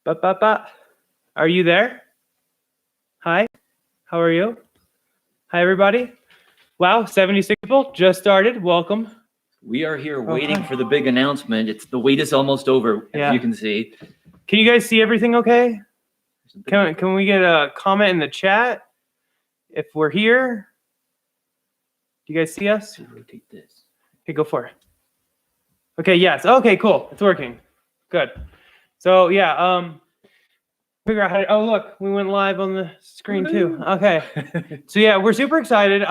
Ba. Are you there? Hi. How are you? Hi, everybody. Wow, 76 people just started. Welcome. We are here waiting for the big announcement. The wait is almost over, as you can see. Can you guys see everything okay? Can we get a comment in the chat if we're here? Do you guys see us? Rotate this. Okay, go for it. Okay, yes. Okay, cool. It's working. Good. So yeah, figure out how to, oh look, we went live on the screen too. Okay. So yeah, we're super excited.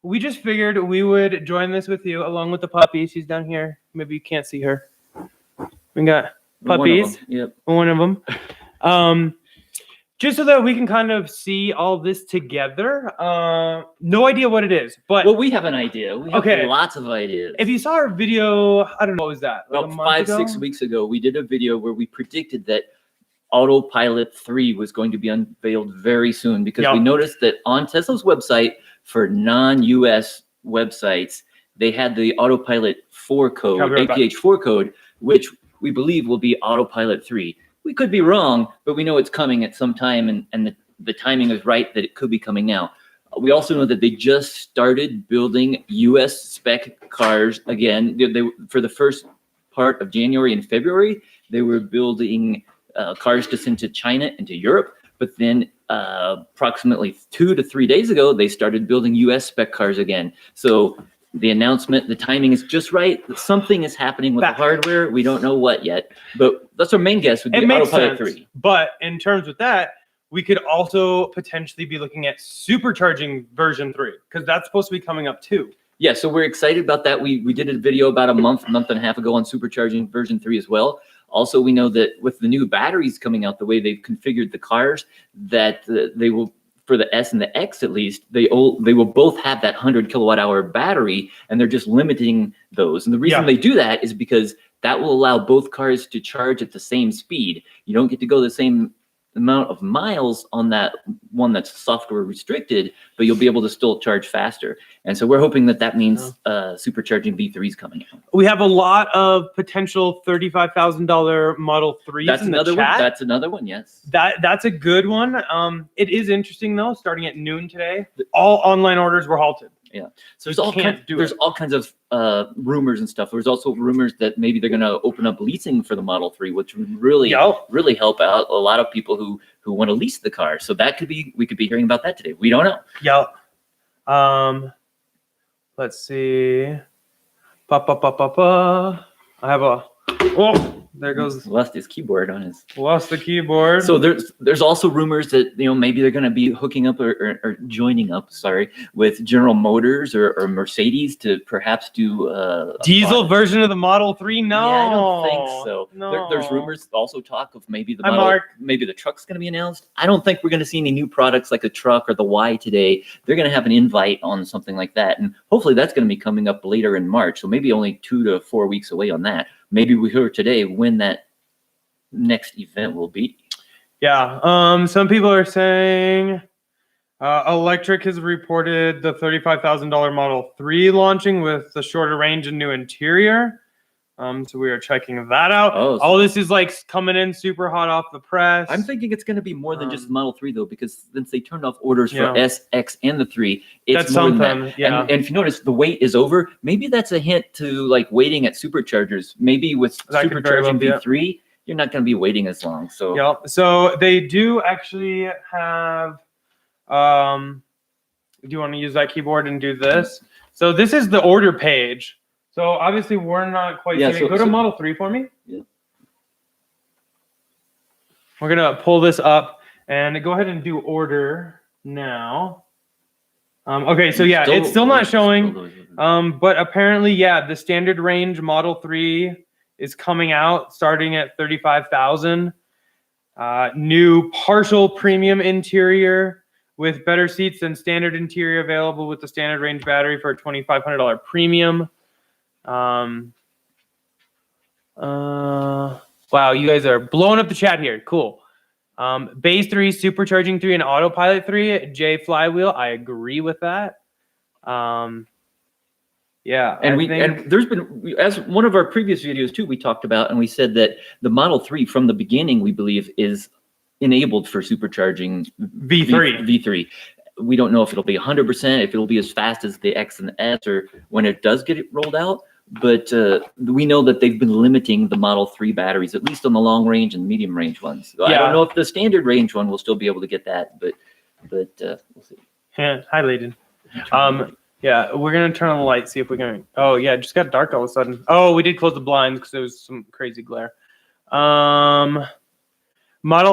We just figured we would join this with you along with the puppy. She's down here. Maybe you can't see her. We got puppies. One of them. Just so that we can kind of see all this together. No idea what it is, but well, we have an idea. We have lots of ideas. If you saw our video, I don't know, what was that? Like about 5-6 weeks ago, we did a video where we predicted that Autopilot 3 was going to be unveiled very soon because we noticed that on Tesla's website for non-US websites, they had the Autopilot 4 code, APH 4 code, which we believe will be Autopilot 3. We could be wrong, but we know it's coming at some time, and the timing is right that it could be coming now. We also know that they just started building US spec cars again. They for the first part of January and February, they were building cars to send to China and to Europe, but then approximately 2 to 3 days ago, they started building US spec cars again. So the announcement, the timing is just right. Something is happening with the hardware. We don't know what yet, but that's our main guess would be Autopilot 3. But in terms with that, we could also potentially be looking at supercharging version 3 because that's supposed to be coming up too. Yeah, so we're excited about that. We did a video about a month and a half ago on supercharging version 3 as well. Also, we know that with the new batteries coming out, the way they've configured the cars, that they will, for the S and the X at least, they will both have that 100 kilowatt hour battery, and they're just limiting those. And the reason they do that is because that will allow both cars to charge at the same speed. You don't get to go the same amount of miles on that one that's software restricted, but you'll be able to still charge faster. And so we're hoping that means supercharging V3 is coming out. We have a lot of potential $35,000 Model 3s in the chat. That's another one, yes. That's a good one. It is interesting though, starting at noon today, all online orders were halted. Yeah, so there's all kinds of rumors and stuff. There's also rumors that maybe they're going to open up leasing for the Model 3, which would really help out a lot of people who want to lease the car. So we could be hearing about that today. We don't know. Let's see. I have a. Oh, there goes. Lost his keyboard on his. Lost the keyboard. So there's also rumors that maybe they're going to be hooking up or joining up, with General Motors or Mercedes to perhaps do diesel version of the Model 3. No, I don't think so. No. There's rumors, also talk of maybe maybe the truck's going to be announced. I don't think we're going to see any new products like a truck or the Y today. They're going to have an invite on something like that, and hopefully that's going to be coming up later in March. So maybe only 2 to 4 weeks away on that. Maybe we hear today when that next event will be. Yeah. Some people are saying Electric has reported the $35,000 Model 3 launching with the shorter range and new interior. So we are checking that out. All this is like coming in super hot off the press. I'm thinking it's going to be more than just the Model 3 though, because since they turned off orders for S, X, and the 3, it's more than that. Yeah. And if you notice, the wait is over. Maybe that's a hint to like waiting at superchargers. Maybe with supercharging V3, you're not going to be waiting as long. So So they do actually have. Do you want to use that keyboard and do this? So this is the order page. So obviously we're not quite seeing it. Go to Model 3 for me. Yeah. We're gonna pull this up and go ahead and do order now. Okay, so yeah, it's still not showing. But apparently, the standard range Model 3 is coming out starting at $35,000. New partial premium interior with better seats than standard interior available with the standard range battery for a $2,500 premium. Wow, you guys are blowing up the chat here. Cool. Base 3, Supercharging 3, and Autopilot 3. J Flywheel, I agree with that. Yeah, And I think, and there's been, as one of our previous videos too, we talked about, and we said that the Model 3 from the beginning, we believe, is enabled for supercharging V3. V3. We don't know if it'll be 100%, if it'll be as fast as the X and the S, or when it does get it rolled out. But we know that they've been limiting the Model 3 batteries, at least on the long range and medium range ones. So I don't know if the standard range one will still be able to get that, but we'll see. Yeah, hi, Layden. Yeah, we're gonna turn on the light, see if we can. Oh yeah, it just got dark all of a sudden. Oh, we did close the blinds because there was some crazy glare. Model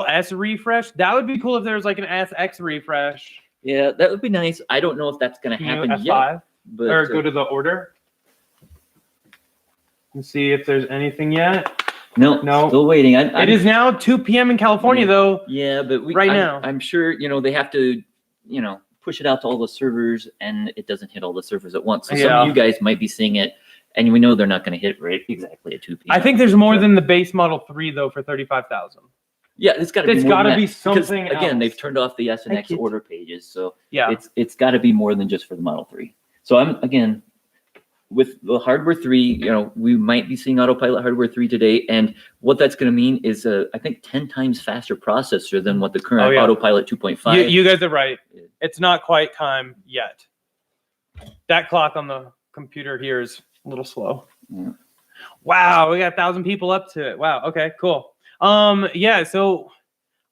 S refresh. That would be cool if there was like an SX refresh. Yeah, that would be nice. I don't know if that's going to happen F5, yet. But, or go to the order and see if there's anything yet. No, still waiting. It is now 2 p.m. in California, though. Yeah, but now, I'm sure they have to push it out to all the servers, and it doesn't hit all the servers at once. So some of you guys might be seeing it, and we know they're not going to hit right exactly at 2 p.m. I think there's more than the base Model 3 though for 35,000. Yeah, it's got to be. It's got to be something else. Again, they've turned off the S and X order pages, so yeah, it's got to be more than just for the Model 3. So I'm with the hardware 3, we might be seeing Autopilot hardware 3 today, and what that's going to mean is I think 10 times faster processor than what the current Autopilot 2.5. You guys are right. It's not quite time yet. That clock on the computer here is a little slow. Yeah. Wow, we got 1,000 people up to it. Wow. Okay, cool. Yeah, so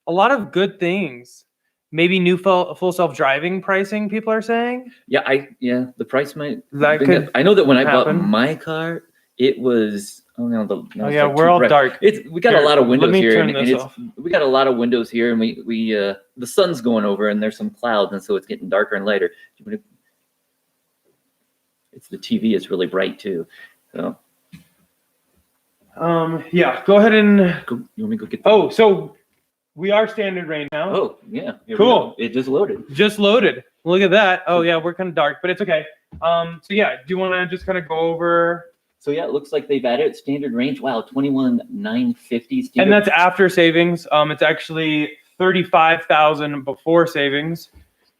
a lot of good things. Maybe new full self-driving pricing, people are saying. Yeah, the price might. I know that when I bought my car, it was. We're all dark. We got a lot of windows here, we got a lot of windows here, and we the sun's going over, and there's some clouds, and so it's getting darker and lighter. It's the TV is really bright too, so. Yeah, go ahead and. You want me to go get? Oh, so we are standard range now. Oh, yeah. Cool. It just loaded. Just loaded. Look at that. Oh, yeah, we're kind of dark, but it's okay. So yeah, do you want to just kind of go over? So yeah, it looks like they've added standard range. Wow, 21,950. And that's after savings. It's actually 35,000 before savings.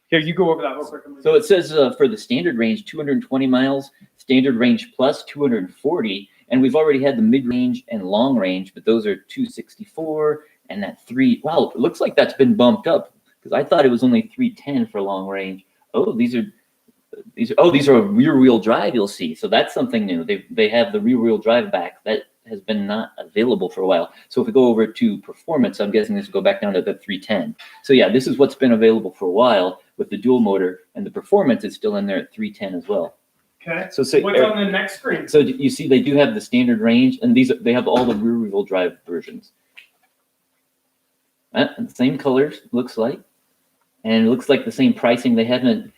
Here, you go over that real quick. So it says for the standard range, 220 miles. Standard range plus 240. And we've already had the mid-range and long range, but those are 264 and that 3. Wow, it looks like that's been bumped up because I thought it was only 310 for long range. Oh, these are rear-wheel drive. You'll see. So that's something new. They have the rear-wheel drive back. That has been not available for a while. So if we go over to performance, I'm guessing this will go back down to the 310. So yeah, this is what's been available for a while with the dual motor, and the performance is still in there at 310 as well. Okay. So what's on the next screen? So you see, they do have the standard range, and they have all the rear-wheel drive versions. And the same colors, looks like, and it looks like the same pricing. They haven't,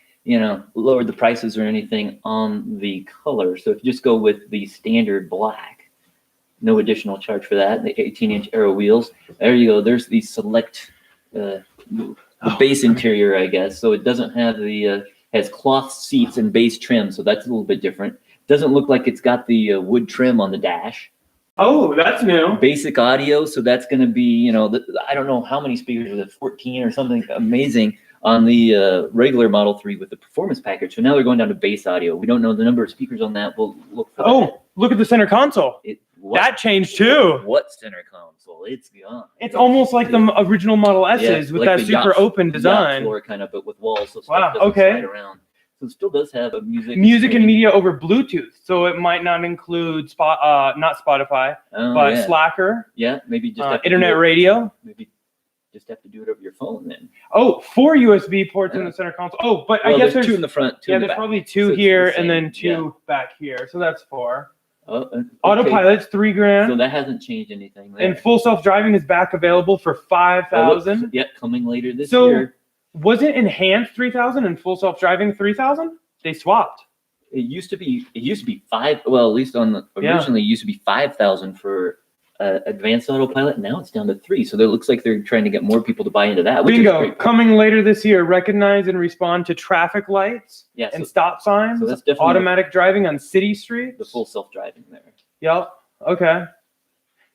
lowered the prices or anything on the color. So if you just go with the standard black, no additional charge for that. The 18-inch aero wheels. There you go. There's the select, the base interior, I guess. So it doesn't have the. Has cloth seats and base trim, so that's a little bit different. Doesn't look like it's got the wood trim on the dash. Oh, that's new. Basic audio, so that's going to be, I don't know how many speakers, was it 14 or something amazing on the regular Model 3 with the performance package. So now they're going down to base audio. We don't know the number of speakers on that. We'll look for that. Look at the center console. That changed too. What center console? It's gone. It's almost like the original Model S's with like that super open design. Floor kind of, but with walls, so wow. Stuff doesn't slide around. So it still does have a music and media over Bluetooth. So it might not include not Spotify, but Slacker. Yeah, maybe just internet radio. Maybe just have to do it over your phone then. Oh, 4 USB ports in the center console. Oh, but I guess there's 2 in the front. 2 in the there's back. Probably 2 here and then 2 back here. So that's 4. Okay. Autopilot's $3,000. So that hasn't changed anything there. And full self-driving is back available for $5,000. Yep, coming later this year. Was it enhanced 3,000 and full self-driving 3,000? They swapped. It used to be 5. Well, at least on the originally, it used to be 5,000 for advanced autopilot. Now it's down to 3. So it looks like they're trying to get more people to buy into that. Bingo! Coming later this year, recognize and respond to traffic lights and stop signs. So that's definitely automatic driving on city streets. The full self-driving there. Yep. Okay.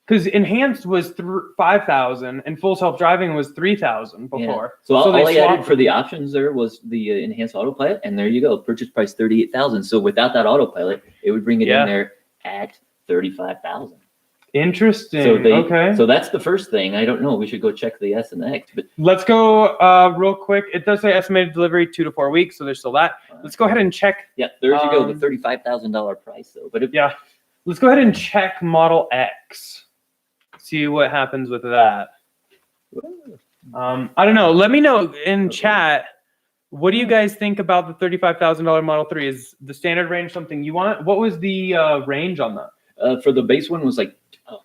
because enhanced was 5,000 and full self-driving was 3,000 before. Yeah. So all I added for the options there was the enhanced autopilot, and there you go. Purchase price 38,000. So without that autopilot, it would bring it in there at 35,000. Interesting. So okay. So that's the first thing. I don't know. We should go check the S and the X. But let's go real quick. It does say estimated delivery 2 to 4 weeks, so there's still that. Let's go ahead and check. Yeah, there you go. The $35,000 price though. But let's go ahead and check Model X. See what happens with that. I don't know. Let me know in chat. What do you guys think about the $35,000 Model 3? Is the standard range something you want? What was the range on that? For the base one was like,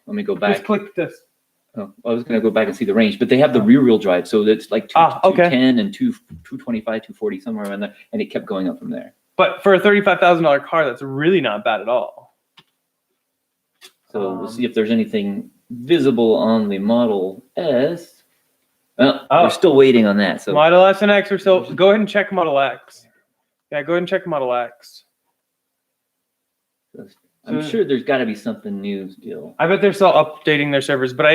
let me go back. Just click this. Oh, I was going to go back and see the range, but they have the rear wheel drive. So it's like 210 and 225, 240, somewhere around there. And it kept going up from there. But for a $35,000 car, that's really not bad at all. So we'll see if there's anything visible on the Model S. We're still waiting on that. So Model S and X are still. Go ahead and check Model X. Yeah, go ahead and check Model X. I'm sure there's got to be something new still. I bet they're still updating their servers, but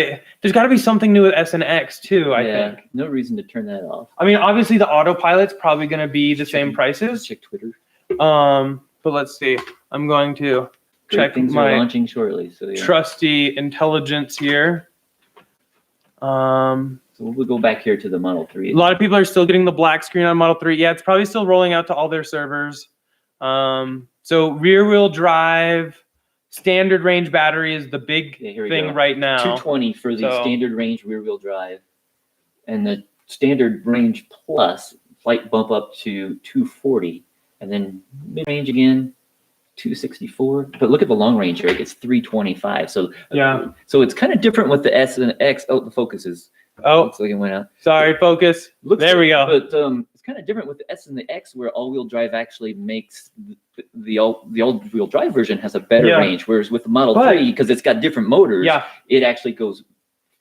there's got to be something new with S and X too. I think. No reason to turn that off. I mean, obviously the autopilot's probably going to be the same prices. Check Twitter. But let's see. I'm going to check things my are launching shortly. So trusty intelligence here. So we'll go back here to the Model 3. A lot of people are still getting the black screen on Model 3. Yeah, it's probably still rolling out to all their servers. So rear-wheel drive, standard range battery is the big thing right now. 220 for the standard range rear-wheel drive, and the standard range plus slight bump up to 240, and then mid-range again 264. But look at the long range here; it's 325. So so it's kind of different with the S and the X. Oh, the focus is. Oh, looks like it went out. Sorry, focus. There we go. But it's kind of different with the S and the X, where all-wheel drive actually makes the all-wheel drive version has a better range, whereas with the Model 3, because it's got different motors, it actually goes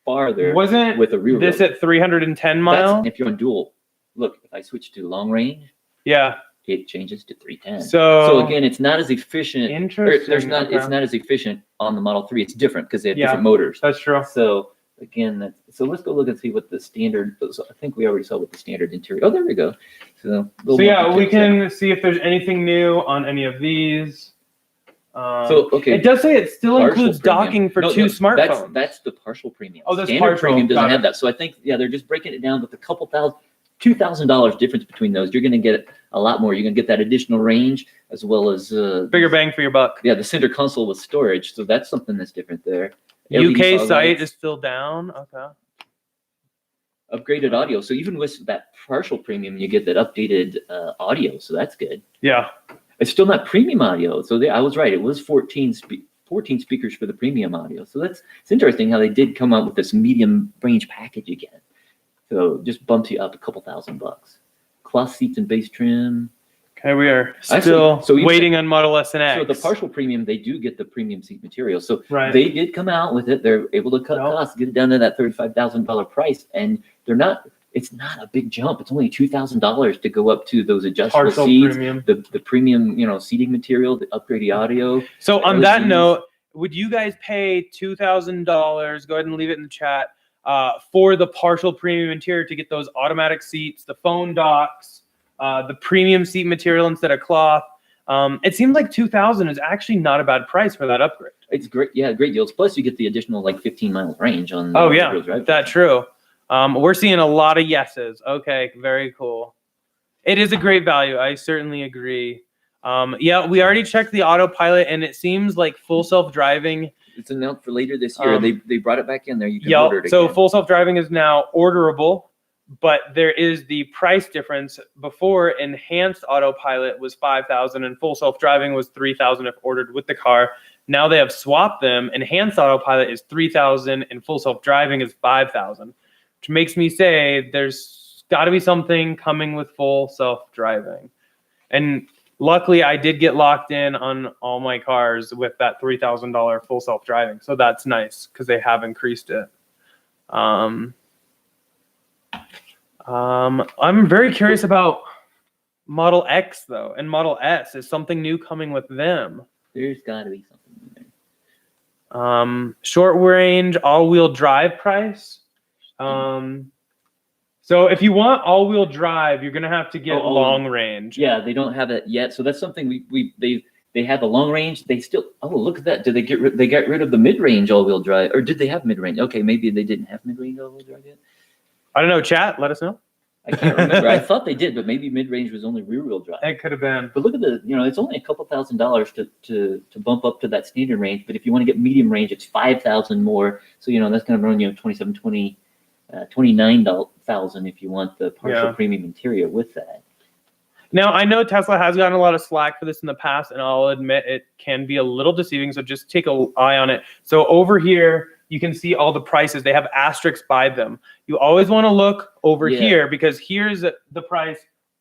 farther. Wasn't with a rear this at 310 miles? If you're on dual, look, if I switch to long range, it changes to 310. So again, it's not as efficient. Interesting. It's not as efficient on the Model 3. It's different because they have different motors. That's true. So again, so let's go look and see what the standard. So I think we already saw what the standard interior. Oh, there we go. So yeah, we can see if there's anything new on any of these. It does say it still includes docking for 2 smartphones. That's the partial premium. Oh, that's standard premium doesn't have that. So I think they're just breaking it down with a couple thousand. $2,000 difference between those. You're going to get a lot more. You're going to get that additional range as well as bigger bang for your buck. Yeah, the center console with storage. So that's something that's different there. UK site is still down. Okay. Upgraded audio. So even with that partial premium, you get that updated audio. So that's good. Yeah. It's still not premium audio. So I was right. It was 14 speakers for the premium audio. So it's interesting how they did come out with this medium range package again. So just bumps you up a couple $1,000. Cloth seats and base trim. Okay, we are still waiting on Model S and X. So the partial premium, they do get the premium seat material. So they did come out with it. They're able to cut costs, get it down to that $35,000 price, and it's not a big jump. It's only $2,000 to go up to those adjustable seats, the premium, seating material, the upgraded audio. So on that note, would you guys pay $2,000? Go ahead and leave it in the chat. For the partial premium interior to get those automatic seats, the phone docks, the premium seat material instead of cloth. It seems like $2,000 is actually not a bad price for that upgrade. It's great. Yeah, great deals. Plus you get the additional 15 miles range on the drive. That's true. We're seeing a lot of yeses. Okay, very cool. It is a great value. I certainly agree. We already checked the autopilot and it seems like full self-driving. It's announced for later this year. They brought it back in there. You can order it again. So full self-driving is now orderable, but there is the price difference. Before, enhanced autopilot was $5,000 and full self-driving was $3,000 if ordered with the car. Now they have swapped them. Enhanced autopilot is $3,000 and full self-driving is $5,000, which makes me say there's got to be something coming with full self-driving. And luckily, I did get locked in on all my cars with that $3,000 full self-driving. So that's nice because they have increased it. I'm very curious about Model X, though, and Model S. Is something new coming with them? There's got to be something in there. Short range all-wheel drive price. So if you want all-wheel drive, you're gonna have to get long range. Yeah, they don't have that yet. So that's something they had the long range. They still look at that. Did they got rid of the mid-range all-wheel drive, or did they have mid-range? Okay, maybe they didn't have mid-range all-wheel drive yet. I don't know. Chat, let us know. I can't remember. I thought they did, but maybe mid-range was only rear-wheel drive. It could have been. But look at it's only a couple $1,000s to bump up to that standard range. But if you want to get medium range, it's $5,000 more. So that's going to run you $29,000 if you want the partial premium interior with that. Now, I know Tesla has gotten a lot of slack for this in the past, and I'll admit it can be a little deceiving, so just take an eye on it. So over here, you can see all the prices. They have asterisks by them. You always want to look over here because here's the price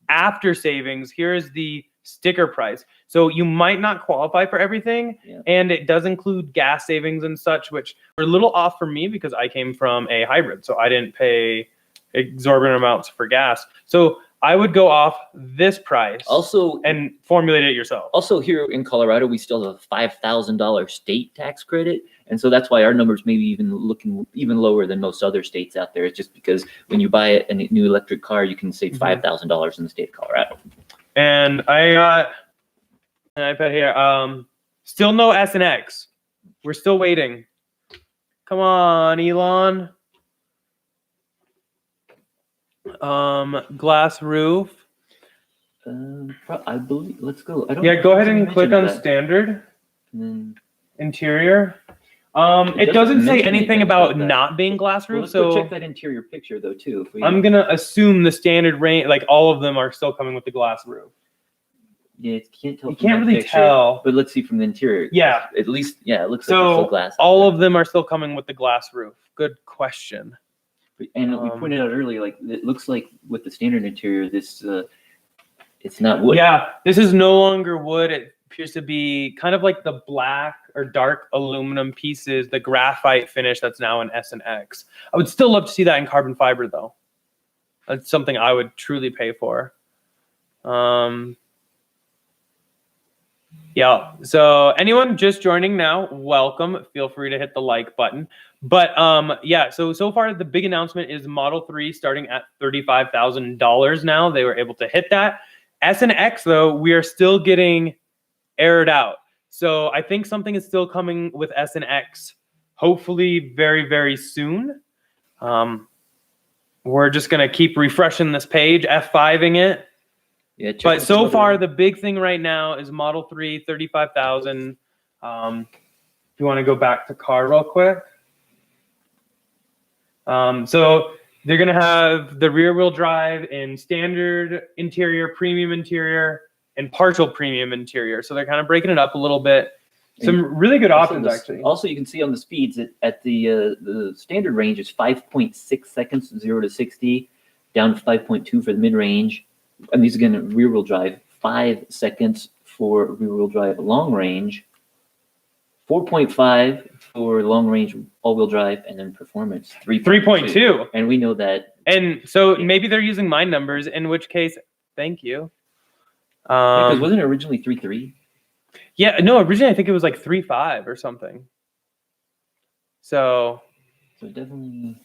after savings. Here's the sticker price. So you might not qualify for everything, and it does include gas savings and such, which were a little off for me because I came from a hybrid, so I didn't pay exorbitant amounts for gas. So I would go off this price also and formulate it yourself. Also, here in Colorado, we still have a $5,000 state tax credit, and so that's why our numbers maybe even looking even lower than most other states out there. It's just because when you buy a new electric car, you can save $5,000 in the state of Colorado. And I got an iPad here. Still no S and X. We're still waiting. Come on, Elon. Glass roof. I believe. Let's go. Go ahead and click on standard. Interior. It doesn't say anything about not being glass roof. Let's so go check that interior picture though too. I'm gonna assume the standard range, like all of them, are still coming with the glass roof. Yeah, you can't tell. You can't really tell. But let's see from the interior. Yeah. At least, it looks like it's still glass. All of them are still coming with the glass roof. Good question. And we pointed out earlier, like it looks like with the standard interior, this it's not wood. Yeah, this is no longer wood. It appears to be kind of like the black or dark aluminum pieces, the graphite finish that's now in S and X. I would still love to see that in carbon fiber, though. That's something I would truly pay for. Yeah, so anyone just joining now, welcome. Feel free to hit the like button. But so far the big announcement is Model 3 starting at $35,000 now. They were able to hit that. S and X, though, we are still getting aired out. So I think something is still coming with S and X, hopefully very, very soon. We're just going to keep refreshing this page, F5ing it. Yeah, but so far, the big thing right now is Model 3, 35,000. If you want to go back to car real quick. So they're going to have the rear wheel drive in standard interior, premium interior, and partial premium interior. So they're kind of breaking it up a little bit. Some really good options, actually. Also, you can see on the speeds at the standard range is 5.6 seconds, 0 to 60, down to 5.2 for the mid-range. And these again, rear-wheel drive, 5 seconds for rear-wheel drive long range, 4.5 for long range all-wheel drive, and then performance 3.2. And we know that. And so maybe they're using my numbers, in which case, thank you. Because wasn't it originally 3.3? Yeah, no, originally I think it was like 3.5 or something. So definitely.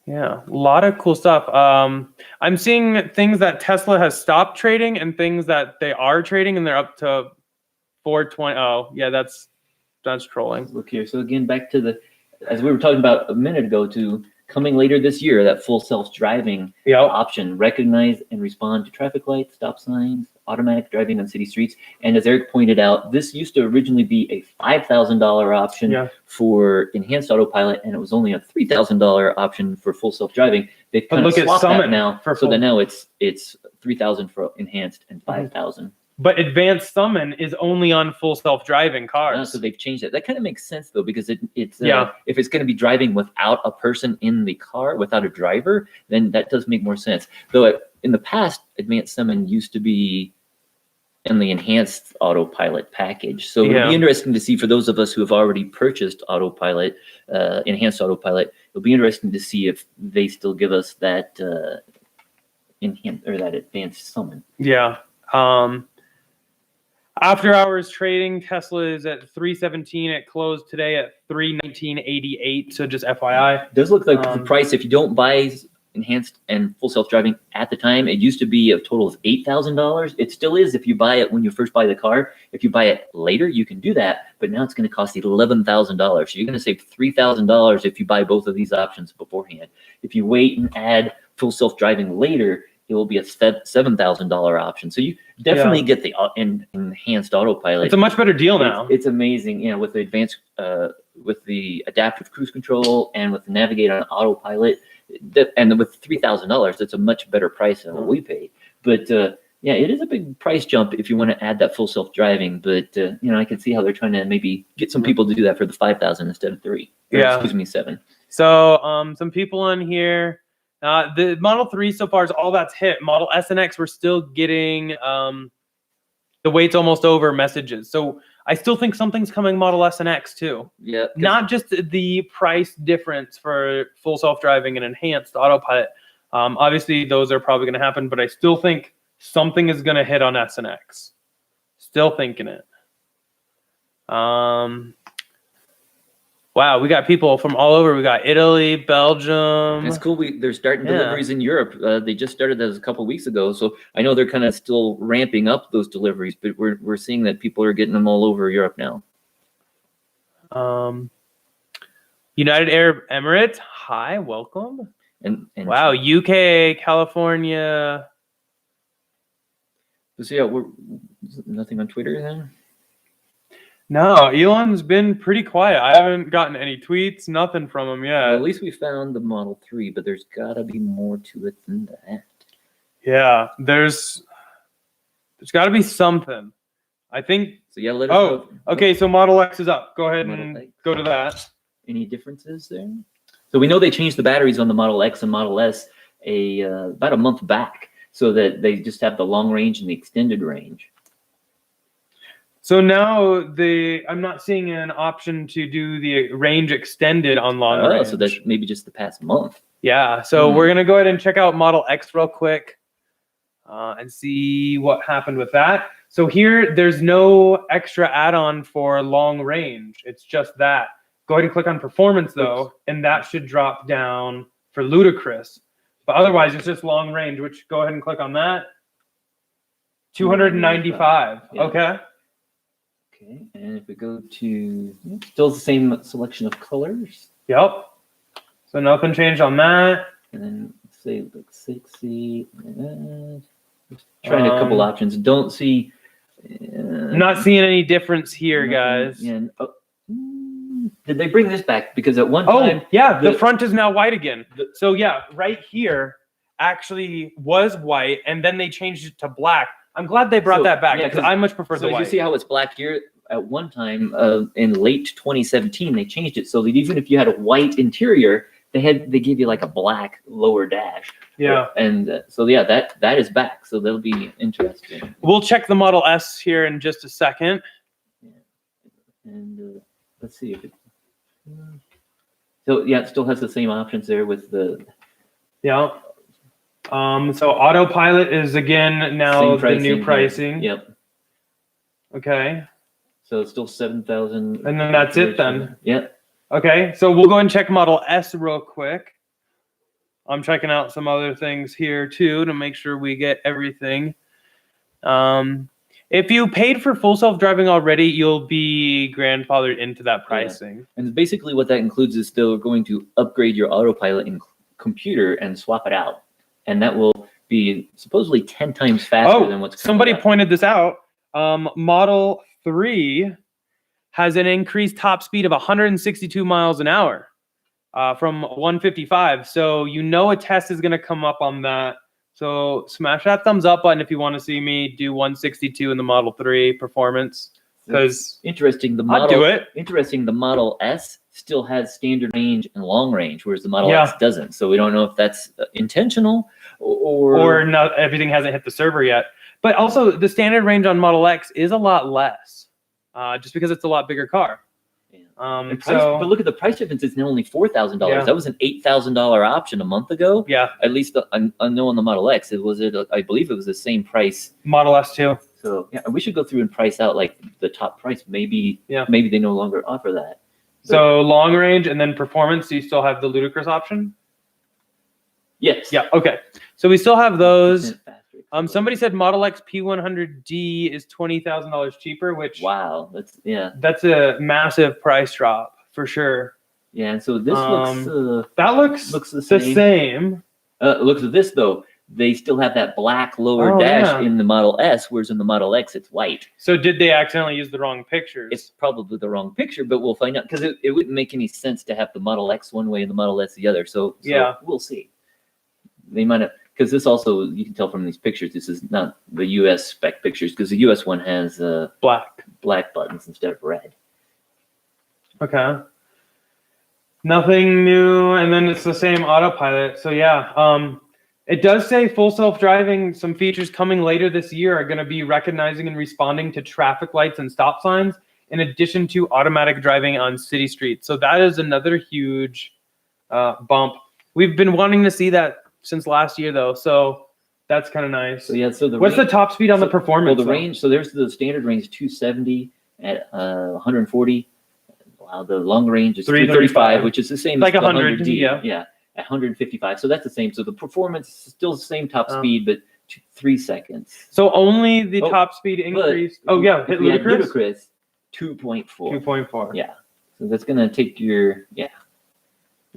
Yeah, a lot of cool stuff. I'm seeing things that Tesla has stopped trading and things that they are trading, and they're up to 420. Oh, yeah, that's trolling. Look here. So again, back to as we were talking about a minute ago, to coming later this year, that full self-driving option, recognize and respond to traffic lights, stop signs, automatic driving on city streets. And as Eric pointed out, this used to originally be a $5,000 option for enhanced autopilot, and it was only a $3,000 option for full self-driving. They've kind of swapped that now, so that now it's $3,000 for enhanced and $5,000. But advanced summon is only on full self-driving cars. So they've changed that. That kind of makes sense, though, because it's if it's going to be driving without a person in the car, without a driver, then that does make more sense. Though in the past, advanced summon used to be in the enhanced autopilot package. So it'll be interesting to see for those of us who have already purchased autopilot, enhanced autopilot. It'll be interesting to see if they still give us that enhanced or that advanced summon. Yeah. After hours trading, Tesla is at 317. It closed today at 319.88. So just FYI. It does look like the price, if you don't buy enhanced and full self-driving at the time, it used to be a total of $8,000. It still is if you buy it when you first buy the car. If you buy it later, you can do that, but now it's going to cost $11,000. So you're going to save $3,000 if you buy both of these options beforehand. If you wait and add full self-driving later, it will be a $7,000 option. So you definitely get the enhanced autopilot. It's a much better deal now. It's amazing, you know, with the advanced, with the adaptive cruise control and with the navigate on autopilot. And with $3,000, that's a much better price than what we paid. But yeah, it is a big price jump if you want to add that full self-driving. But you know, I can see how they're trying to maybe get some people to do that for the $5,000 instead of $3,000. Yeah, excuse me, $7,000. So some people on here. The Model 3 so far is all that's hit. Model S and X, we're still getting the wait's almost over messages. So I still think something's coming Model S and X too. Yeah. Not just the price difference for full self-driving and enhanced autopilot. Obviously, those are probably going to happen, but I still think something is going to hit on S and X. Still thinking it. Wow, we got people from all over. We got Italy, Belgium. It's cool. They're starting deliveries in Europe. They just started those a couple of weeks ago. So I know they're kind of still ramping up those deliveries, but we're seeing that people are getting them all over Europe now. United Arab Emirates. Hi, welcome. And wow, UK, California. So yeah, we're nothing on Twitter then. No, Elon's been pretty quiet. I haven't gotten any tweets, nothing from him yet. Well, at least we found the Model 3, but there's got to be more to it than that. Yeah, there's got to be something. I think. So yeah, let us know. Okay, so Model X is up. Go ahead and go to that. Any differences there? So we know they changed the batteries on the Model X and Model S about a month back, so that they just have the long range and the extended range. So now I'm not seeing an option to do the range extended on long range. So that's maybe just the past month. Yeah. So we're gonna go ahead and check out Model X real quick and see what happened with that. So here, there's no extra add-on for long range. It's just that. Go ahead and click on performance though, and that should drop down for Ludicrous. But otherwise, it's just long range. Which go ahead and click on that. 295. Yeah. Okay. Okay, and if we go to still the same selection of colors. Yep. So nothing changed on that. And then let's say it looks sexy. Trying a couple options. Don't see. Not seeing any difference here, guys. And, did they bring this back? Because at one time. Oh, yeah, the front is now white again. So yeah, right here actually was white, and then they changed it to black. I'm glad they brought that back because I much prefer the white. You see how it's black here? At one time, in late 2017, they changed it so that even if you had a white interior, they gave you like a black lower dash. Yeah. And so yeah, that is back. So that'll be interesting. We'll check the Model S here in just a second. Yeah. And let's see if it. So yeah, it still has the same options there with the. Yeah. So Autopilot is again now the new pricing. Yep. Okay. So it's still 7,000. And then that's it then. Yep. Okay. So we'll go and check Model S real quick. I'm checking out some other things here too to make sure we get everything. If you paid for full self-driving already, you'll be grandfathered into that pricing. Yeah. And basically what that includes is still going to upgrade your Autopilot computer and swap it out. And that will be supposedly 10 times faster than what's somebody pointed this out. Model 3 has an increased top speed of 162 miles an hour from 155. So you know a test is going to come up on that. So smash that thumbs up button if you want to see me do 162 in the Model 3 performance. Because interesting, the Model S still has standard range and long range, whereas the Model X doesn't. So we don't know if that's intentional or not. Everything hasn't hit the server yet. But also, the standard range on Model X is a lot less, just because it's a lot bigger car. Yeah. But look at the price difference. It's now only $4,000. Yeah. That was an $8,000 option a month ago. Yeah. At least I know on the Model X, I believe it was the same price. Model S too. So yeah, we should go through and price out like the top price. Maybe they no longer offer that. So long range and then performance. Do you still have the Ludicrous option? Yes. Yeah. Okay. So we still have those. Somebody said Model X P100D is $20,000 cheaper, which wow, that's a massive price drop for sure. Yeah, and so this looks the same. Looks at this though. They still have that black lower dash in the Model S, whereas in the Model X it's white. So did they accidentally use the wrong pictures? It's probably the wrong picture, but we'll find out because it wouldn't make any sense to have the Model X one way and the Model S the other. So we'll see. They might have, because this also, you can tell from these pictures, this is not the US spec pictures because the US one has black buttons instead of red. Okay. Nothing new, and then it's the same autopilot. So yeah, it does say full self-driving. Some features coming later this year are going to be recognizing and responding to traffic lights and stop signs, in addition to automatic driving on city streets. So that is another huge bump. We've been wanting to see that since last year, though. So that's kind of nice. So yeah. So what's the top speed on the performance? Well, the range. So there's the standard range 270 at 140. Wow, the long range is 335, which is the same like as 100. Yeah, at 155. So that's the same. So the performance is still the same top speed, but 3 seconds. So only the top speed increased. Hit Ludicrous 2.4. 2.4. Yeah. So that's gonna take your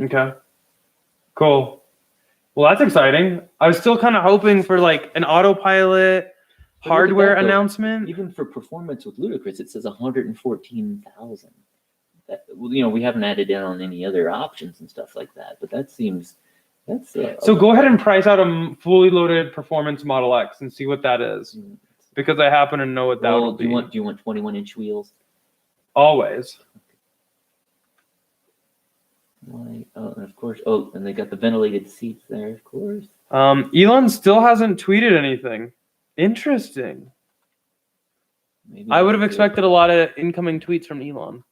Okay. Cool. Well, that's exciting. I was still kind of hoping for like an autopilot hardware announcement. Even for performance with Ludicrous, it says 114,000. We haven't added in on any other options and stuff like that, but that seems so go ahead and price out a fully loaded performance Model X and see what that is, because I happen to know what that will be. Do you want 21-inch wheels? Always. And of course. Oh, and they got the ventilated seats there, of course. Elon still hasn't tweeted anything. Interesting. Maybe I would have expected a lot of incoming tweets from Elon.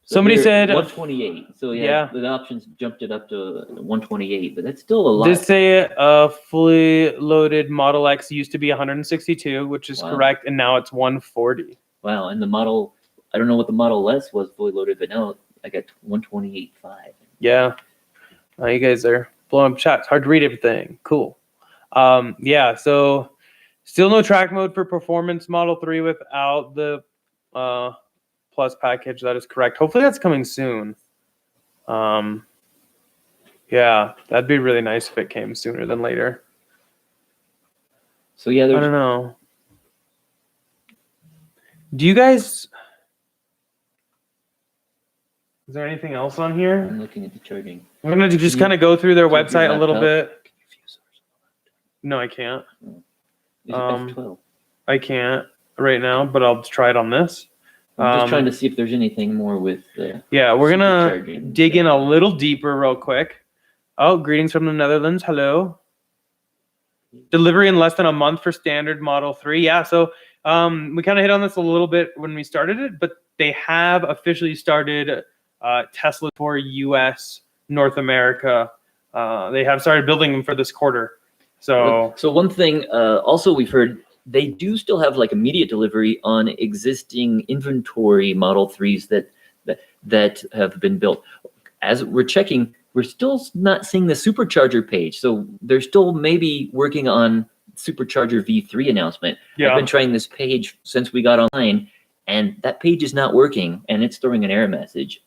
Somebody said 128. So the options jumped it up to 128, but that's still a lot. They say a fully loaded Model X used to be 162, which is correct, and now it's 140. Wow, and the Model, I don't know what the Model S was fully loaded, but now I got 128.5. Yeah. You guys are blowing up chats. Hard to read everything. Cool. So still no track mode for performance Model 3 without the Plus package. That is correct. Hopefully that's coming soon. That'd be really nice if it came sooner than later. So yeah, I don't know. Do you guys... Is there anything else on here? I'm looking at the charging. I'm going to just kind of go through their website a little bit. No, I can't. I can't right now, but I'll try it on this. I'm just trying to see if there's anything more with the... Yeah, we're going to dig in a little deeper real quick. Oh, greetings from the Netherlands. Hello. Delivery in less than a month for standard Model 3. Yeah, so we kind of hit on this a little bit when we started it, but they have officially started Tesla for US, North America. They have started building them for this quarter. So one thing also we've heard, they do still have like immediate delivery on existing inventory Model 3s that have been built. As we're checking, we're still not seeing the supercharger page. So they're still maybe working on supercharger V3 announcement. Yeah. I've been trying this page since we got online, and that page is not working, and it's throwing an error message,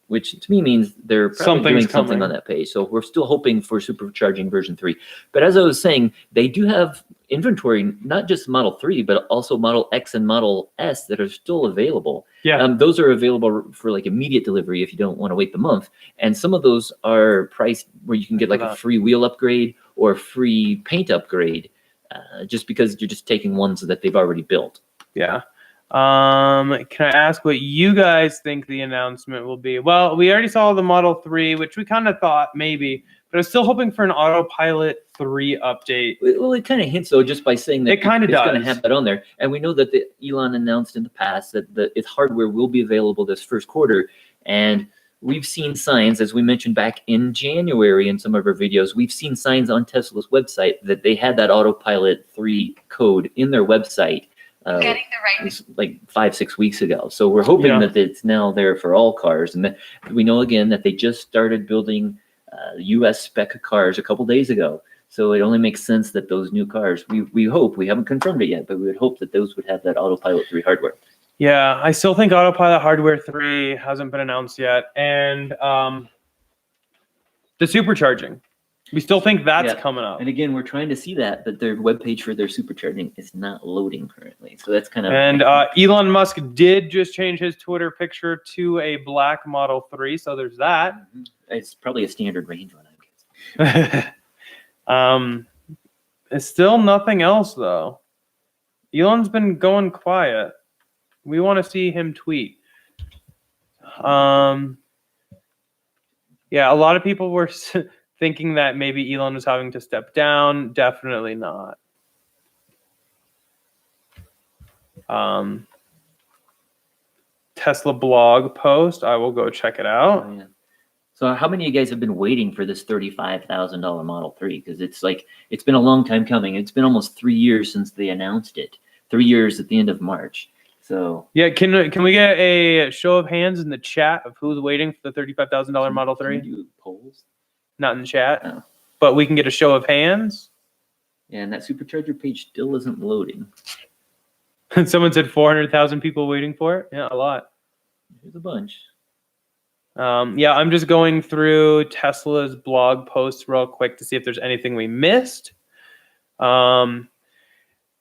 which to me means they're probably doing something on that page. So we're still hoping for supercharging version 3. But as I was saying, they do have inventory, not just Model 3, but also Model X and Model S that are still available. Yeah. Those are available for like immediate delivery if you don't want to wait the month. And some of those are priced where you can get like a free wheel upgrade or a free paint upgrade, just because you're just taking ones that they've already built. Yeah. Can I ask what you guys think the announcement will be? Well, we already saw the Model 3, which we kind of thought maybe, but I was still hoping for an Autopilot 3 update. Well, it kind of hints though, just by saying that it kind of it's going to have that on there. And we know that Elon announced in the past that its hardware will be available this first quarter. And we've seen signs, as we mentioned back in January in some of our videos, we've seen signs on Tesla's website that they had that Autopilot 3 code in their website. It was like 5-6 weeks ago. So we're hoping that it's now there for all cars. And we know again that they just started building US spec cars a couple days ago. So it only makes sense that those new cars, we hope, we haven't confirmed it yet, but we would hope that those would have that Autopilot 3 hardware. Yeah, I still think Autopilot Hardware 3 hasn't been announced yet. And the supercharging. We still think that's coming up. And again, we're trying to see that, but their webpage for their supercharging is not loading currently. So that's kind of... And Elon Musk did just change his Twitter picture to a black Model 3, so there's that. It's probably a standard range one, I guess. It's still nothing else, though. Elon's been going quiet. We want to see him tweet. Yeah, a lot of people were... thinking that maybe Elon was having to step down. Definitely not. Tesla blog post. I will go check it out. Oh, yeah. So how many of you guys have been waiting for this $35,000 Model 3? Because it's been a long time coming. It's been almost 3 years since they announced it. 3 years at the end of March. So yeah, can we get a show of hands in the chat of who's waiting for the $35,000 Model 3? Can you do polls? Not in the chat, no. But we can get a show of hands. Yeah, and that supercharger page still isn't loading. Someone said 400,000 people waiting for it. Yeah, a lot. There's a bunch. Yeah, I'm just going through Tesla's blog posts real quick to see if there's anything we missed. The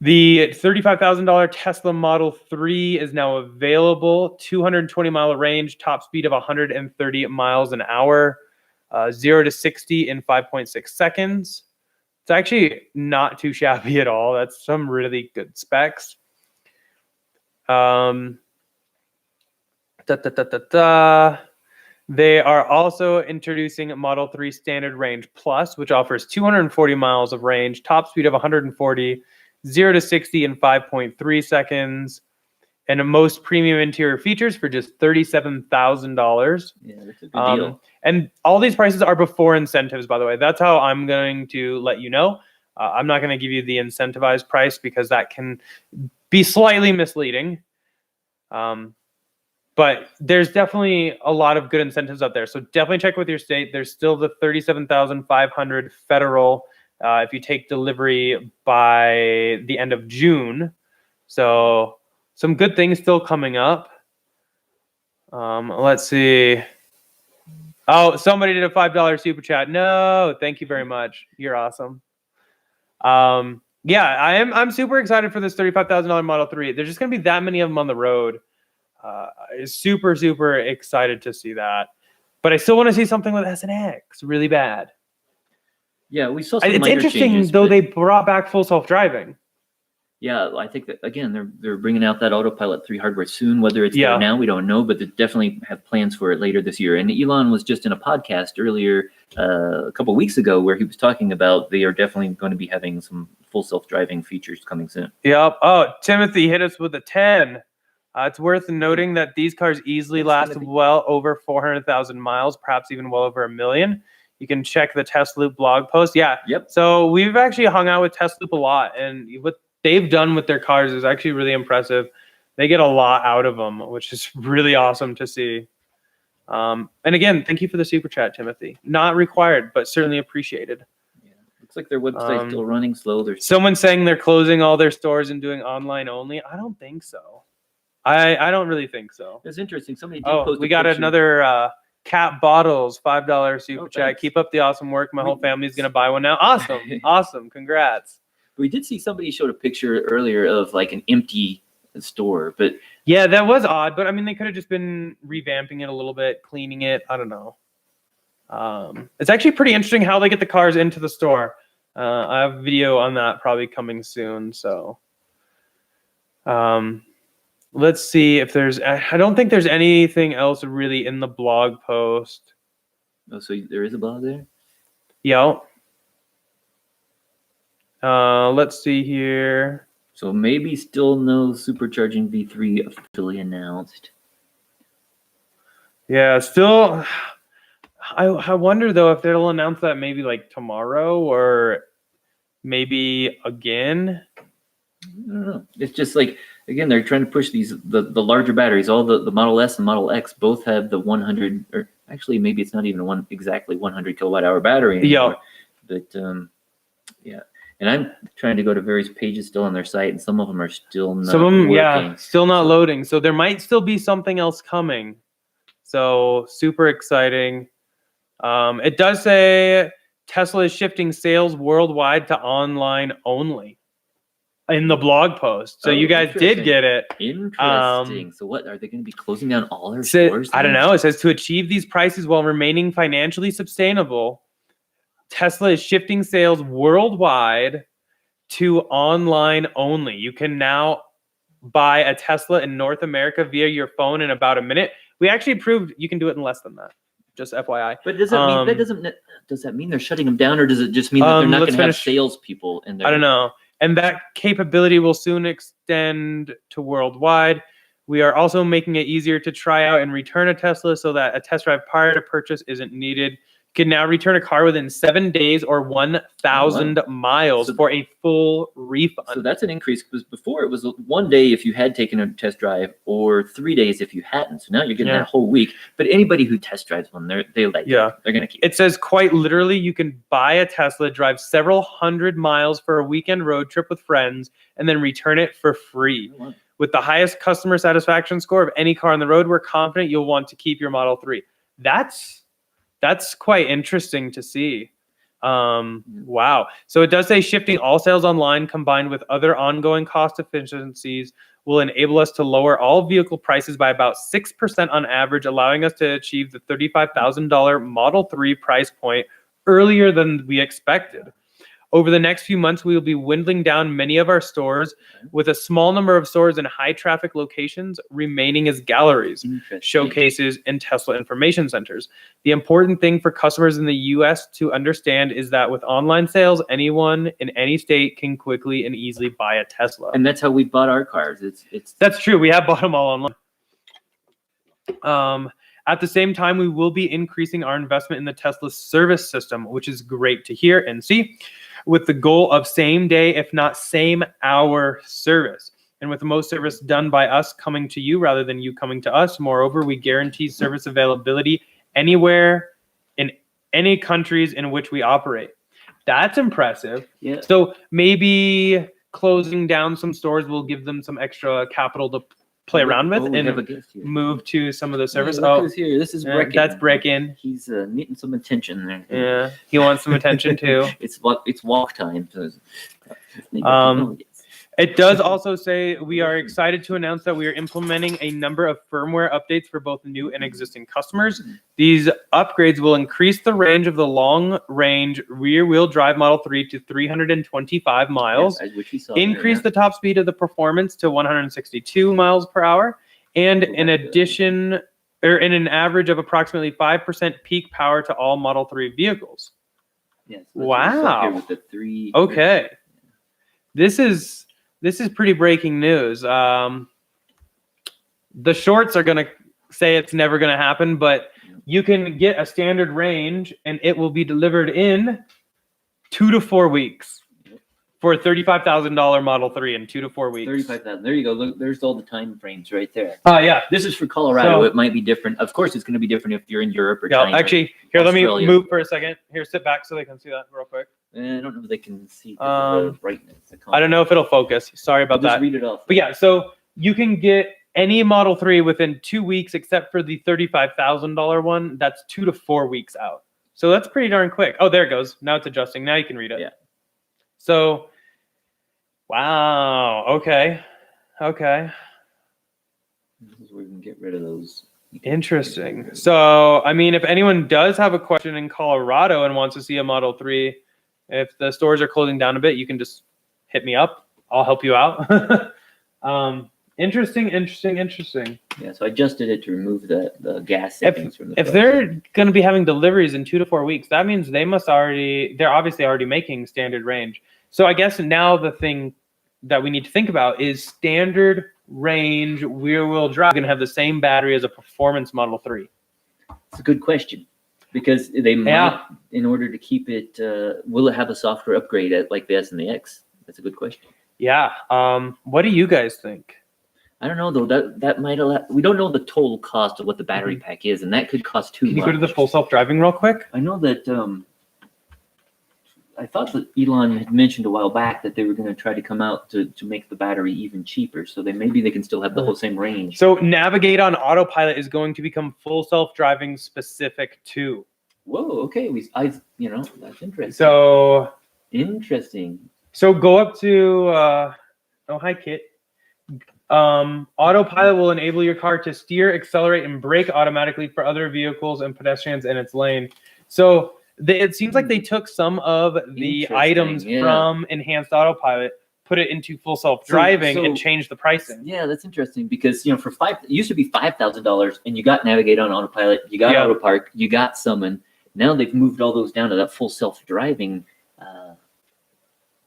$35,000 Tesla Model 3 is now available. 220-mile range, top speed of 130 miles an hour. 0 to 60 in 5.6 seconds. It's actually not too shabby at all. That's some really good specs. They are also introducing Model 3 Standard Range Plus, which offers 240 miles of range, top speed of 140, 0 to 60 in 5.3 seconds. And most premium interior features for just $37,000. Yeah, that's a good deal. And all these prices are before incentives, by the way. That's how I'm going to let you know. I'm not going to give you the incentivized price because that can be slightly misleading. But there's definitely a lot of good incentives out there. So definitely check with your state. There's still the $37,500 federal if you take delivery by the end of June. So some good things still coming up. Let's see. Oh, somebody did a $5 super chat. No, thank you very much. You're awesome. Yeah, I'm super excited for this $35,000 Model 3. There's just gonna be that many of them on the road. Super excited to see that. But I still want to see something with S and X really bad. Yeah, we saw some It's minor interesting changes, though they brought back full self-driving. Yeah, I think that again they're bringing out that Autopilot 3 hardware soon. Whether it's there now, we don't know, but they definitely have plans for it later this year. And Elon was just in a podcast earlier, a couple of weeks ago, where he was talking about they are definitely going to be having some full self-driving features coming soon. Yep. Oh, Timothy hit us with a 10. It's worth noting that these cars easily last well over 400,000 miles, perhaps even well over 1 million. You can check the Tesloop blog post. Yeah. Yep. So we've actually hung out with Tesloop a lot, and what they've done with their cars is actually really impressive. They get a lot out of them, which is really awesome to see. And again, thank you for the super chat, Timothy. Not required, but certainly appreciated. Yeah. Looks like their website's still running slow. There's someone saying they're closing all their stores and doing online only. I don't think so. I don't really think so. It's interesting. Somebody did post we got another Cat Bottles $5 super chat. Thanks. Keep up the awesome work. My whole family's gonna buy one now. Awesome, awesome. Congrats. We did see somebody showed a picture earlier of like an empty store, but yeah, that was odd. But I mean, they could have just been revamping it a little bit, cleaning it. I don't know. It's actually pretty interesting how they get the cars into the store. I have a video on that probably coming soon. So, let's see if there's. I don't think there's anything else really in the blog post. Oh, so there is a blog there? Yeah. Let's see here. So maybe still no supercharging V3 officially announced. Yeah, still, I wonder though if they'll announce that maybe like tomorrow or maybe again. I don't know. It's just like, again, they're trying to push the larger batteries. All the Model S and Model X both have the 100, or actually maybe it's not even exactly 100 kilowatt hour battery anymore. Yeah. But yeah. And I'm trying to go to various pages still on their site, and some of them are still not working. Yeah, still not loading. So there might still be something else coming. So super exciting. It does say Tesla is shifting sales worldwide to online only in the blog post. So you guys did get it. Interesting. So what, are they going to be closing down all their stores? I don't know. It says to achieve these prices while remaining financially sustainable, Tesla is shifting sales worldwide to online only. You can now buy a Tesla in North America via your phone in about a minute. We actually proved you can do it in less than that. Just FYI. But does that mean does that mean they're shutting them down, or does it just mean that they're not going to have salespeople in there? I don't know. And that capability will soon extend to worldwide. We are also making it easier to try out and return a Tesla so that a test drive prior to purchase isn't needed. You can now return a car within 7 days or 1,000 miles for a full refund. So that's an increase, because before it was 1 day if you had taken a test drive, or 3 days if you hadn't. So now you're getting that whole week. But anybody who test drives one, they're like, they're going to keep it. It says quite literally, you can buy a Tesla, drive several hundred miles for a weekend road trip with friends, and then return it for free. Oh, wow. With the highest customer satisfaction score of any car on the road, we're confident you'll want to keep your Model 3. That's quite interesting to see. Wow. So it does say shifting all sales online combined with other ongoing cost efficiencies will enable us to lower all vehicle prices by about 6% on average, allowing us to achieve the $35,000 Model 3 price point earlier than we expected. Over the next few months, we will be dwindling down many of our stores, with a small number of stores in high traffic locations remaining as galleries, showcases, and Tesla information centers. The important thing for customers in the US to understand is that with online sales, anyone in any state can quickly and easily buy a Tesla. And that's how we bought our cars. That's true. We have bought them all online. At the same time, we will be increasing our investment in the Tesla service system, which is great to hear and see, with the goal of same day, if not same hour service. And with the most service done by us coming to you rather than you coming to us. Moreover, we guarantee service availability anywhere in any countries in which we operate. That's impressive. Yeah. So maybe closing down some stores will give them some extra capital to play around with and move to some of the service. Look who's here. This is Brecken. That's Brecken. He's needing some attention there. Yeah, he wants some attention too. It's walk time. It does also say we are excited to announce that we are implementing a number of firmware updates for both new and existing customers. These upgrades will increase the range of the long-range rear-wheel drive Model 3 to 325 miles, increase the top speed of the performance to 162 miles per hour, and in addition, or in an average of approximately 5% peak power to all Model 3 vehicles. Yes. Wow. With the 3. Okay. This is pretty breaking news. The shorts are going to say it's never going to happen, but you can get a standard range and it will be delivered in 2 to 4 weeks for a $35,000 Model 3 in 2 to 4 weeks. 35,000. There you go. Look, there's all the time frames right there. Yeah. This is for Colorado. So, it might be different. Of course, it's going to be different if you're in Europe or China. Actually, here, Australia. Let me move for a second. Here, sit back so they can see that real quick. I don't know if they can see the brightness. I don't know if it'll focus. Sorry about that. Just read it off. But yeah, so you can get any Model 3 within 2 weeks, except for the $35,000 one. That's 2 to 4 weeks out. So that's pretty darn quick. Oh, there it goes. Now it's adjusting. Now you can read it. Yeah. So, wow. Okay. This is where we can get rid of those. Interesting. So, I mean, if anyone does have a question in Colorado and wants to see a Model 3, if the stores are closing down a bit, you can just hit me up. I'll help you out. Interesting. Yeah, so I adjusted it to remove the gas settings from the If they're going to be having deliveries in 2 to 4 weeks, that means they're obviously already making standard range. So I guess now the thing that we need to think about is standard range rear-wheel drive going to have the same battery as a performance Model 3. It's a good question because they might, in order to keep it, will it have a software upgrade like the S and the X? That's a good question. Yeah. What do you guys think? I don't know though. That might allow. We don't know the total cost of what the battery pack is, and that could cost too much. Can you go to the full self-driving real quick? I know that. I thought that Elon had mentioned a while back that they were going to try to come out to make the battery even cheaper, so maybe they can still have the whole same range. So Navigate on Autopilot is going to become full self-driving specific too. Whoa. Okay. That's interesting. So interesting. So go up to. Oh, hi, Kit. Autopilot will enable your car to steer, accelerate, and brake automatically for other vehicles and pedestrians in its lane. So it seems like they took some of the items from enhanced autopilot, put it into full self-driving, and changed the pricing. Yeah, that's interesting because it used to be $5,000, and you got Navigate on Autopilot, you got Autopark, you got Summon. Now they've moved all those down to that full self-driving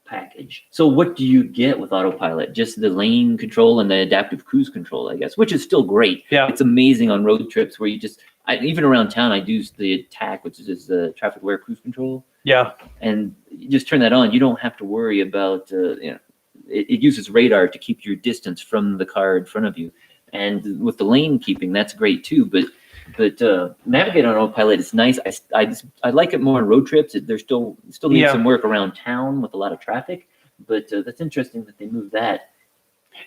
package. So what do you get with Autopilot? Just the lane control and the adaptive cruise control, I guess, which is still great. Yeah, it's amazing on road trips where you just. Even around town, I do the TAC, which is the traffic aware cruise control. Yeah. And you just turn that on. You don't have to worry about, it uses radar to keep your distance from the car in front of you. And with the lane keeping, that's great too. But Navigate on Autopilot is nice. I like it more on road trips. There still needs some work around town with a lot of traffic. But that's interesting that they moved that.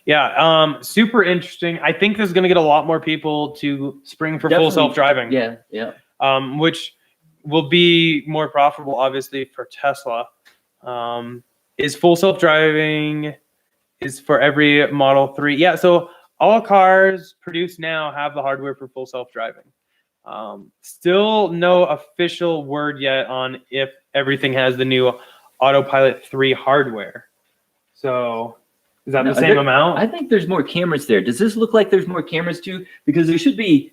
Yeah, super interesting. I think this is going to get a lot more people to spring for full self-driving. Yeah. Which will be more profitable, obviously, for Tesla. Is full self-driving is for every Model 3. Yeah, so all cars produced now have the hardware for full self-driving. Still no official word yet on if everything has the new Autopilot 3 hardware. So... Is that the same amount? I think there's more cameras there. Does this look like there's more cameras too? Because there should be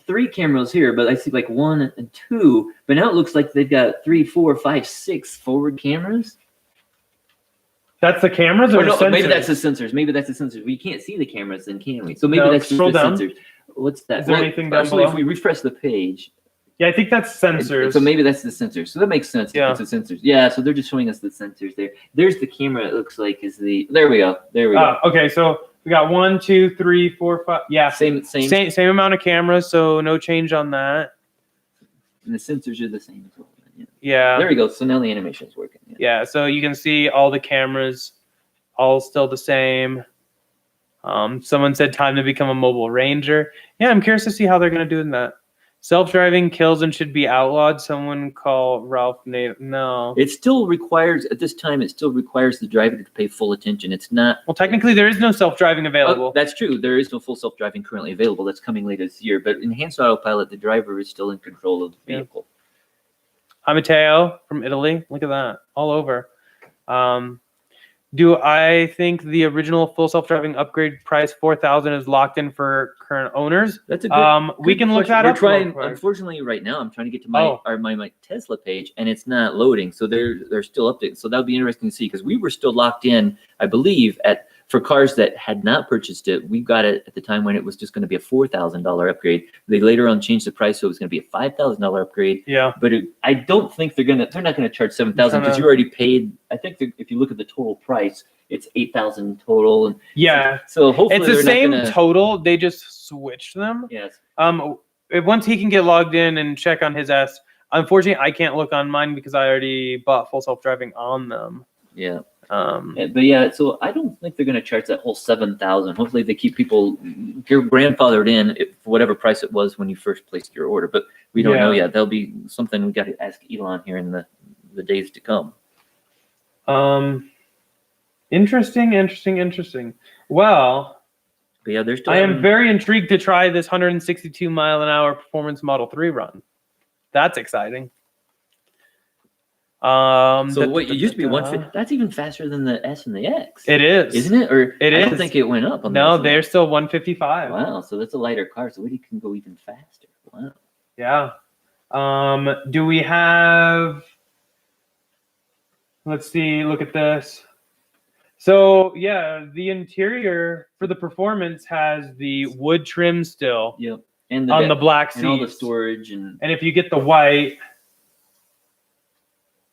3 cameras here, but I see like 1 and 2. But now it looks like they've got 3, 4, 5, 6 forward cameras. That's the cameras, or sensors? Maybe that's the sensors. Maybe that's the sensors. We can't see the cameras, then can we? So maybe that's just the sensors. What's that? Is there anything down below? If we refresh the page. Yeah, I think that's sensors. So maybe that's the sensors. So that makes sense. Yeah. It's the sensors. Yeah, so they're just showing us the sensors there. There's the camera, it looks like, is the... There we go. Okay, so we got 1, 2, 3, 4, 5... Yeah, same amount of cameras, so no change on that. And the sensors are the same as well. Yeah. There we go. So now the animation is working. Yeah, so you can see all the cameras, all still the same. Someone said time to become a mobile ranger. Yeah, I'm curious to see how they're going to do that. Self-driving kills and should be outlawed. Someone call Ralph Native. No. It still requires, at this time, the driver to pay full attention. It's not... Well, technically, there is no self-driving available. Oh, that's true. There is no full self-driving currently available. That's coming later this year. But enhanced autopilot, the driver is still in control of the vehicle. Hi, Matteo from Italy. Look at that. All over. Do I think the original full self-driving upgrade price $4,000 is locked in for current owners? That's a good. We can look that up. Unfortunately, right now I'm trying to get to my Tesla page and it's not loading, so they're still updated. So that'll be interesting to see because we were still locked in, I believe, for cars that had not purchased it. We got it at the time when it was just going to be a $4,000 upgrade. They later on changed the price, so it was going to be a $5,000 upgrade. Yeah. But I don't think they're not going to charge $7,000 because you already paid. I think if you look at the total price, it's $8,000 total. And yeah. So hopefully it's the same total. They just switched them. Yes. Once he can get logged in and check on his S. Unfortunately, I can't look on mine because I already bought full self-driving on them. Yeah. But yeah, so I don't think they're going to charge that whole $7,000. Hopefully, they keep people grandfathered in for whatever price it was when you first placed your order. But we don't know yet. That'll be something we got to ask Elon here in the days to come. Interesting. Well, but yeah, I am very intrigued to try this 162-mile-an-hour performance Model 3 run. That's exciting. So what it used to be 150. That's even faster than the S and the X. It is, isn't it? Or I don't think it went up. No, they're still 155. Wow, so that's a lighter car, so it can go even faster. Wow. Yeah. Do we have? Let's see. Look at this. So yeah, the interior for the performance has the wood trim still. Yep. and on the black and all the seats. storage and if you get the white,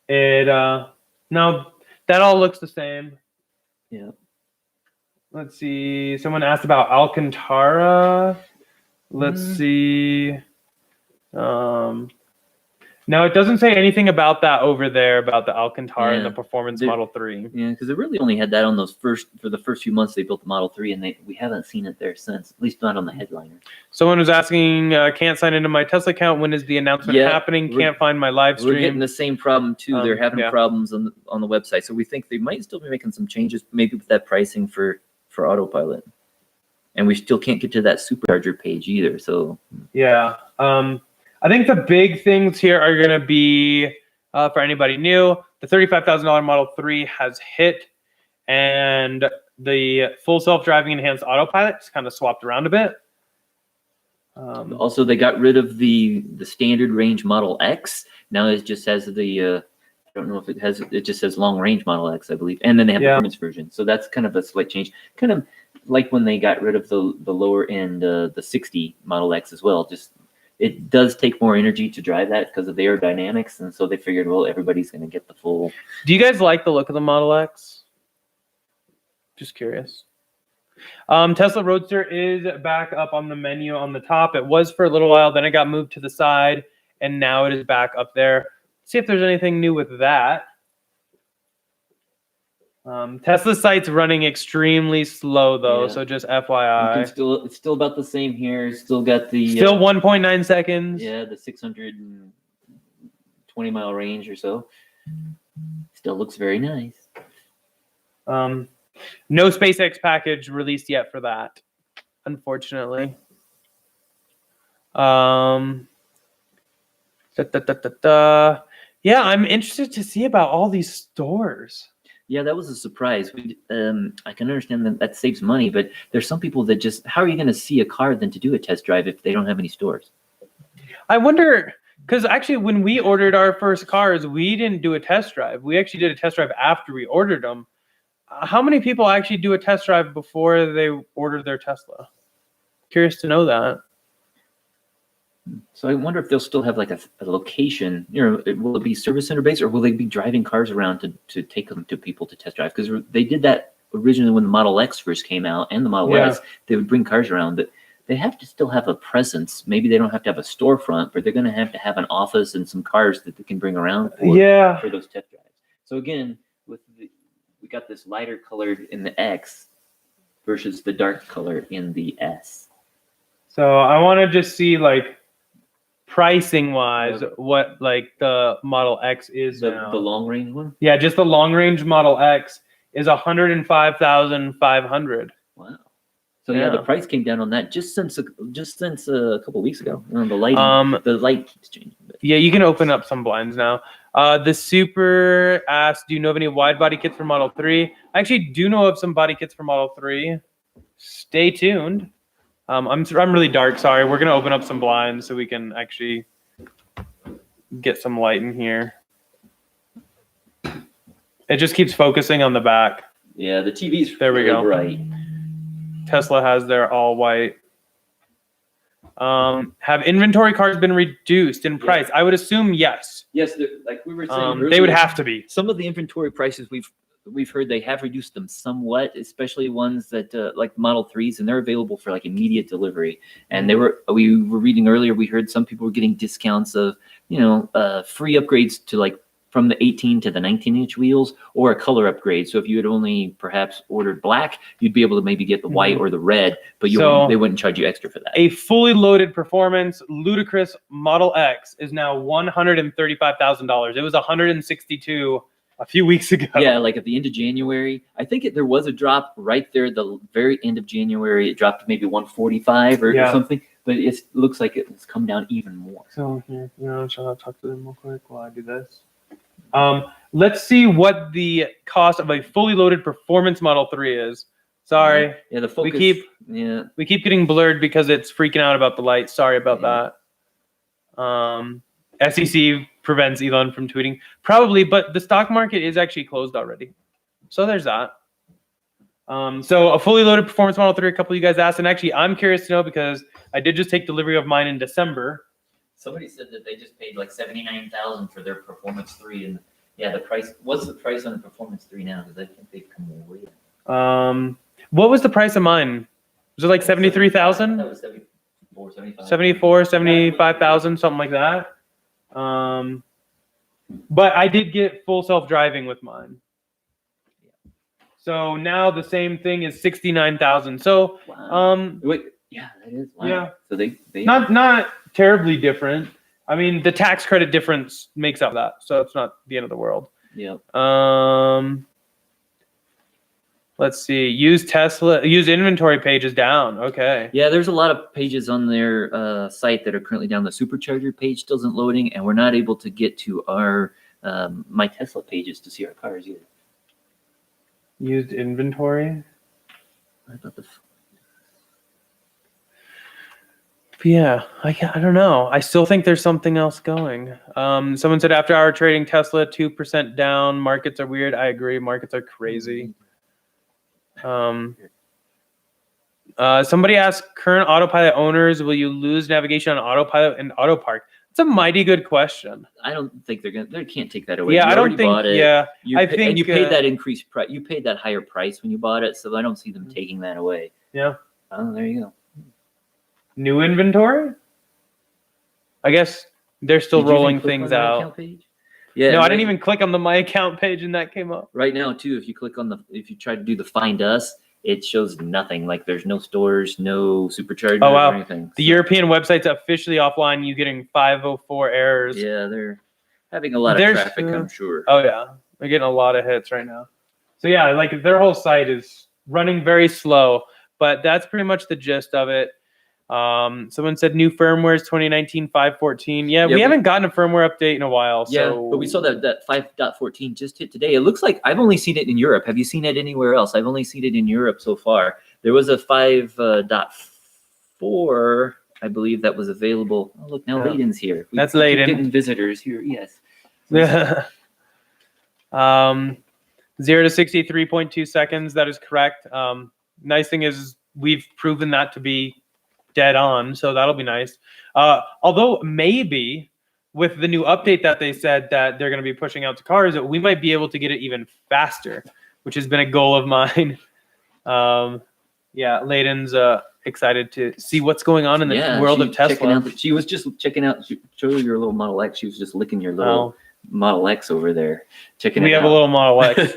it no, that all looks the same. yeah. Let's see. Someone asked about Alcantara. Let's see. No, it doesn't say anything about that over there about the Alcantara and the Performance Model 3. Yeah, because they really only had that on those for the first few months they built the Model 3, and we haven't seen it there since. At least not on the headliner. Someone was asking, can't sign into my Tesla account. When is the announcement happening? Can't find my live stream. We're getting the same problem too. They're having problems on the website, so we think they might still be making some changes, maybe with that pricing for Autopilot. And we still can't get to that supercharger page either. So yeah. I think the big things here are going to be, for anybody new, the $35,000 Model 3 has hit, and the full self-driving enhanced autopilot is kind of swapped around a bit. Also, they got rid of the standard range Model X. Now it just has the, I don't know if it has, it just says long range Model X, I believe. And then they have the performance version. So that's kind of a slight change. Kind of like when they got rid of the lower end, the 60 Model X as well. Just it does take more energy to drive that because of the aerodynamics, and so they figured, well, everybody's going to get the full. Do you guys like the look of the Model X? Just curious. Tesla Roadster is back up on the menu on the top. It was for a little while, then it got moved to the side, and now it is back up there. See if there's anything new with that. Tesla site's running extremely slow though, so just FYI. It's still about the same here. Still got the 1.9 seconds. Yeah, the 620 mile range or so. Still looks very nice. No SpaceX package released yet for that, unfortunately. Yeah, I'm interested to see about all these stores. Yeah, that was a surprise. I can understand that saves money, but there's some people that just, how are you going to see a car than to do a test drive if they don't have any stores? I wonder, because actually when we ordered our first cars, we didn't do a test drive. We actually did a test drive after we ordered them. How many people actually do a test drive before they order their Tesla? Curious to know that. So I wonder if they'll still have like a location, will it be service center based, or will they be driving cars around to take them to people to test drive? Because they did that originally when the Model X first came out and the Model S, they would bring cars around, but they have to still have a presence. Maybe they don't have to have a storefront, but they're going to have an office and some cars that they can bring around for those test drives. So again, we got this lighter colored in the X versus the dark color in the S. So I want to just see like pricing wise what like the Model X is now. The long range one? Yeah, just the long range Model X is $105,500. Wow. So yeah, the price came down on that just since a couple of weeks ago. The light keeps changing. Yeah, you can open up some blinds now. The Super asked, do you know of any wide body kits for Model 3? I actually do know of some body kits for Model 3. Stay tuned. I'm really dark, sorry. We're gonna open up some blinds so we can actually get some light in here. It just keeps focusing on the back. Yeah, the TV's there. We go. Bright. Tesla has their all white. Have inventory cars been reduced in price? I would assume yes. Yes, like we were saying earlier, they would have to be. Some of the inventory prices we've heard they have reduced them somewhat, especially ones that like Model 3s, and they're available for like immediate delivery. And we were reading earlier, we heard some people were getting discounts of free upgrades to like from the 18 to the 19-inch wheels, or a color upgrade. So if you had only perhaps ordered black, you'd be able to maybe get the white or the red, but they wouldn't charge you extra for that. A fully loaded Performance Ludicrous Model X is now $135,000. It was $162,000 a few weeks ago. Yeah, like at the end of January. I think there was a drop right there, the very end of January. It dropped to maybe 145 or something, but it looks like it's come down even more. So here, shall I talk to them real quick while I do this? Let's see what the cost of a fully loaded Performance Model 3 is. Sorry. Yeah, the focus. We keep getting blurred because it's freaking out about the light. Sorry about that. SEC prevents Elon from tweeting. Probably, but the stock market is actually closed already. So there's that. So a fully loaded performance Model 3, a couple of you guys asked, and actually I'm curious to know because I did just take delivery of mine in December. Somebody said that they just paid like $79,000 for their Performance 3, and yeah, the price. What's the price on the Performance 3 now? Because I think they've come way up. What was the price of mine? Was it like 73,000? That was 74, 75. 74, 75,000, something like that. But I did get full self-driving with mine. So now the same thing is 69,000. So wow. Wait, yeah, that is. Wow. Yeah. So they not terribly different. I mean, the tax credit difference makes up that, so it's not the end of the world. Yep. Let's see. Used inventory page is down. Okay. Yeah, there's a lot of pages on their site that are currently down. The supercharger page still isn't loading, and we're not able to get to our My Tesla pages to see our cars either. Used inventory. I thought yeah, I don't know. I still think there's something else going. Someone said after hour trading Tesla 2% down. Markets are weird. I agree. Markets are crazy. Somebody asked current Autopilot owners, will you lose navigation on Autopilot and Autopark? It's a mighty good question. I don't think they can't take that away. Yeah, you I don't think. Bought it. Yeah, I think. And you paid that increased price. You paid that higher price when you bought it, so I don't see them taking that away. Yeah. Oh, there you go. New inventory. I guess they're still rolling things out. Yeah. No, I didn't even click on the My Account page, and that came up. Right now, too, if you click on if you try to do the Find Us, it shows nothing. Like there's no stores, no superchargers or anything. The European website's officially offline. You getting 504 errors. Yeah, they're having a lot of traffic, I'm sure. Oh yeah, they're getting a lot of hits right now. So yeah, like their whole site is running very slow, but that's pretty much the gist of it. Someone said new firmware is 2019 5.14. Yeah, we haven't gotten a firmware update in a while. Yeah, but we saw that 5.14 just hit today. It looks like I've only seen it in Europe. Have you seen it anywhere else? I've only seen it in Europe so far. There was a 5.4, I believe, that was available. Oh, look, now Layden's here. That's Layden. Getting visitors here, yes. 0 to 63.2 seconds. That is correct. Nice thing is we've proven that to be dead on, so that'll be nice. Although maybe with the new update that they said that they're going to be pushing out to cars, we might be able to get it even faster, which has been a goal of mine. Yeah, Layden's excited to see what's going on in the world of Tesla. She was just checking out. Show your little Model X. She was just licking your little Model X over there. We have a little Model X.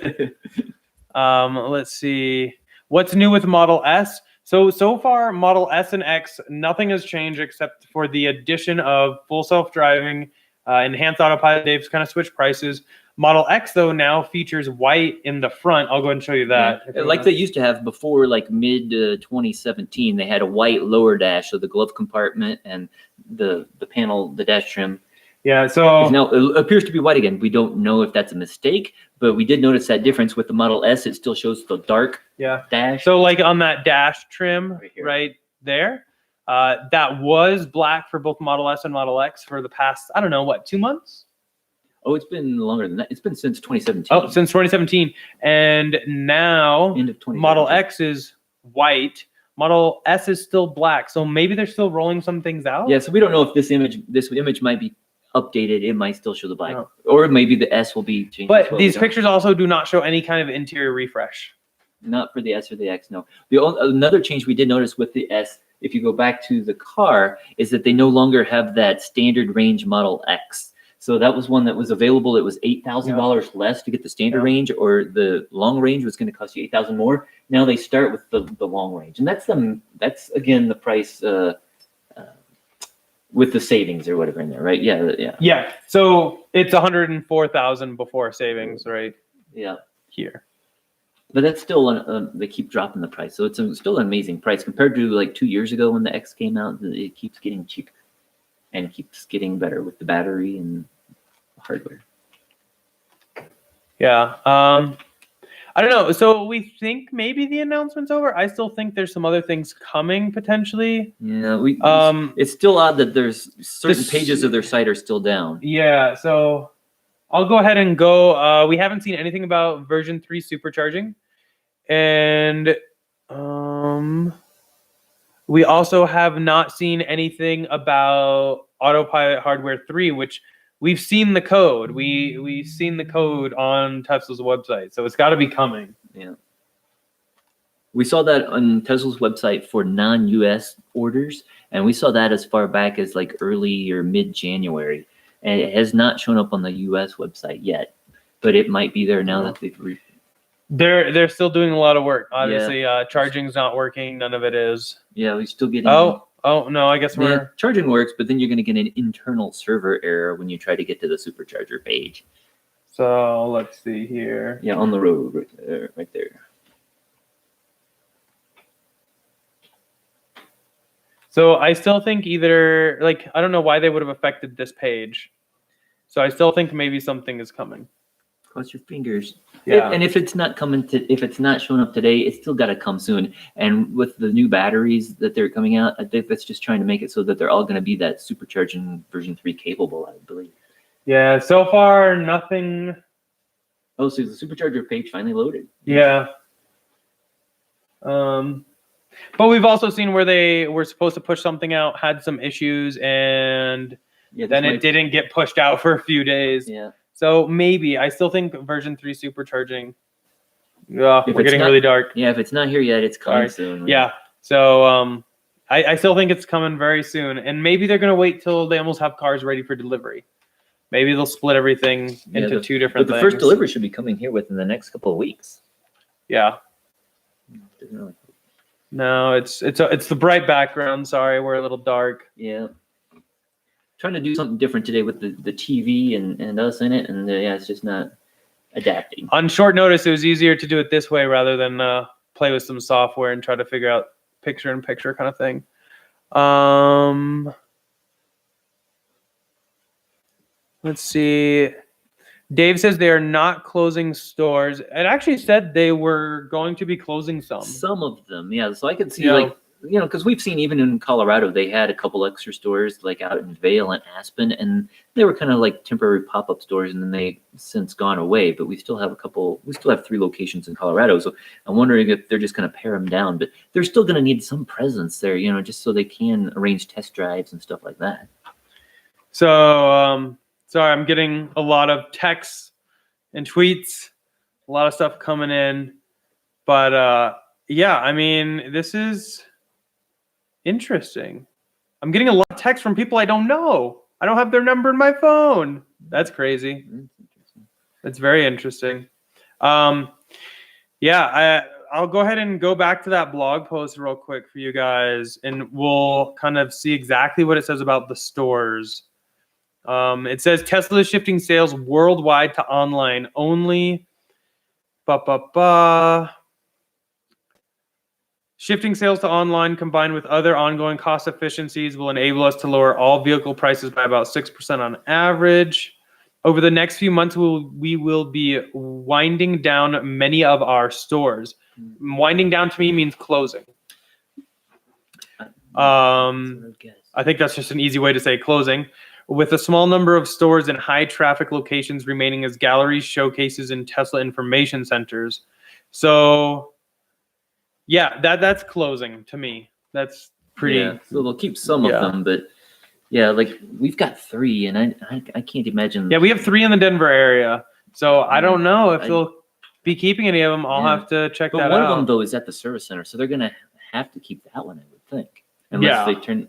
Let's see. What's new with Model S? So far, Model S and X, nothing has changed except for the addition of full self-driving, enhanced autopilot. They've kind of switched prices. Model X, though, now features white in the front. I'll go ahead and show you that. Yeah. Like they used to have before, like mid 2017, they had a white lower dash, so the glove compartment and the panel, the dash trim. Yeah, so now it appears to be white again. We don't know if that's a mistake, but we did notice that difference with the Model S. It still shows the dark dash. So like on that dash trim right there, that was black for both Model S and Model X for the past, I don't know, 2 months? Oh, it's been longer than that. It's been since 2017. Oh, since 2017. And now end of 2017. Model X is white. Model S is still black. So maybe they're still rolling some things out. Yeah, so we don't know if this image might be updated. It might still show the black, or maybe the S will be changed. But these pictures also do not show any kind of interior refresh. Not for the S or the X, no. Another change we did notice with the S, if you go back to the car, is that they no longer have that standard range Model X. So that was one that was available. It was $8,000 less to get the standard range, or the long range was going to cost you $8,000 more. Now they start with the long range, and that's again the price with the savings or whatever in there, right? Yeah. So it's 104,000 before savings, right? Yeah. Here. But that's still they keep dropping the price, so it's still an amazing price compared to like 2 years ago when the X came out. It keeps getting cheaper and keeps getting better with the battery and hardware. Yeah. I don't know. So we think maybe the announcement's over. I still think there's some other things coming potentially. Yeah. It's still odd that there's certain pages of their site are still down. Yeah. So I'll go ahead and go. We haven't seen anything about version 3 supercharging. And we also have not seen anything about Autopilot Hardware 3, which we've seen the code. We've seen the code on Tesla's website, so it's got to be coming. Yeah. We saw that on Tesla's website for non-US orders, and we saw that as far back as like early or mid-January. And it has not shown up on the US website yet, but it might be there now that they've They're still doing a lot of work. Obviously, charging's not working. None of it is. Yeah, we're still getting. Oh no, I guess we're charging works, but then you're going to get an internal server error when you try to get to the supercharger page. So let's see here. Yeah, on the road, right there. So I still think either I don't know why they would have affected this page. So I still think maybe something is coming. Cross your fingers. Yeah. And if it's not coming if it's not showing up today, it's still got to come soon. And with the new batteries that they're coming out, I think that's just trying to make it so that they're all going to be that supercharging version 3 capable, I believe. Yeah. So far, nothing. Oh, so the supercharger page finally loaded. Yeah. But we've also seen where they were supposed to push something out, had some issues, and then it didn't get pushed out for a few days. Yeah. So maybe I still think version 3 supercharging. We're getting really dark. Yeah, if it's not here yet, it's coming soon. Right? Yeah. So I still think it's coming very soon, and maybe they're gonna wait till they almost have cars ready for delivery. Maybe they'll split everything into two different things. But the first delivery should be coming here within the next couple of weeks. Yeah. No, it's the bright background. Sorry, we're a little dark. Yeah. Trying to do something different today with the TV and us in it, and yeah, it's just not adapting. On short notice, it was easier to do it this way rather than play with some software and try to figure out picture-in-picture kind of thing. Let's see. Dave says they are not closing stores. It actually said they were going to be closing some. Some of them, yeah. So I could see because we've seen even in Colorado, they had a couple extra stores like out in Vail and Aspen, and they were kind of like temporary pop-up stores, and then they since gone away. But we still have 3 locations in Colorado. So I'm wondering if they're just going to pare them down, but they're still going to need some presence there, just so they can arrange test drives and stuff like that. So, sorry, I'm getting a lot of texts and tweets, a lot of stuff coming in. But yeah, I mean, this is interesting. I'm getting a lot of texts from people I don't know. I don't have their number in my phone. That's crazy. That's very interesting. Yeah, I'll go ahead and go back to that blog post real quick for you guys, and we'll kind of see exactly what it says about the stores. It says Tesla is shifting sales worldwide to online only. Shifting sales to online combined with other ongoing cost efficiencies will enable us to lower all vehicle prices by about 6% on average. Over the next few months, we will be winding down many of our stores. Winding down to me means closing. I think that's just an easy way to say closing. With a small number of stores in high traffic locations remaining as galleries, showcases, and Tesla information centers. So yeah, that's closing to me. That's pretty. Yeah, so they'll keep some of them, but yeah, like we've got 3, and I can't imagine. Yeah, we have 3 in the Denver area, so I don't know if they'll be keeping any of them. I'll have to check that out. But one of them though is at the service center, so they're gonna have to keep that one, I would think, unless they turn.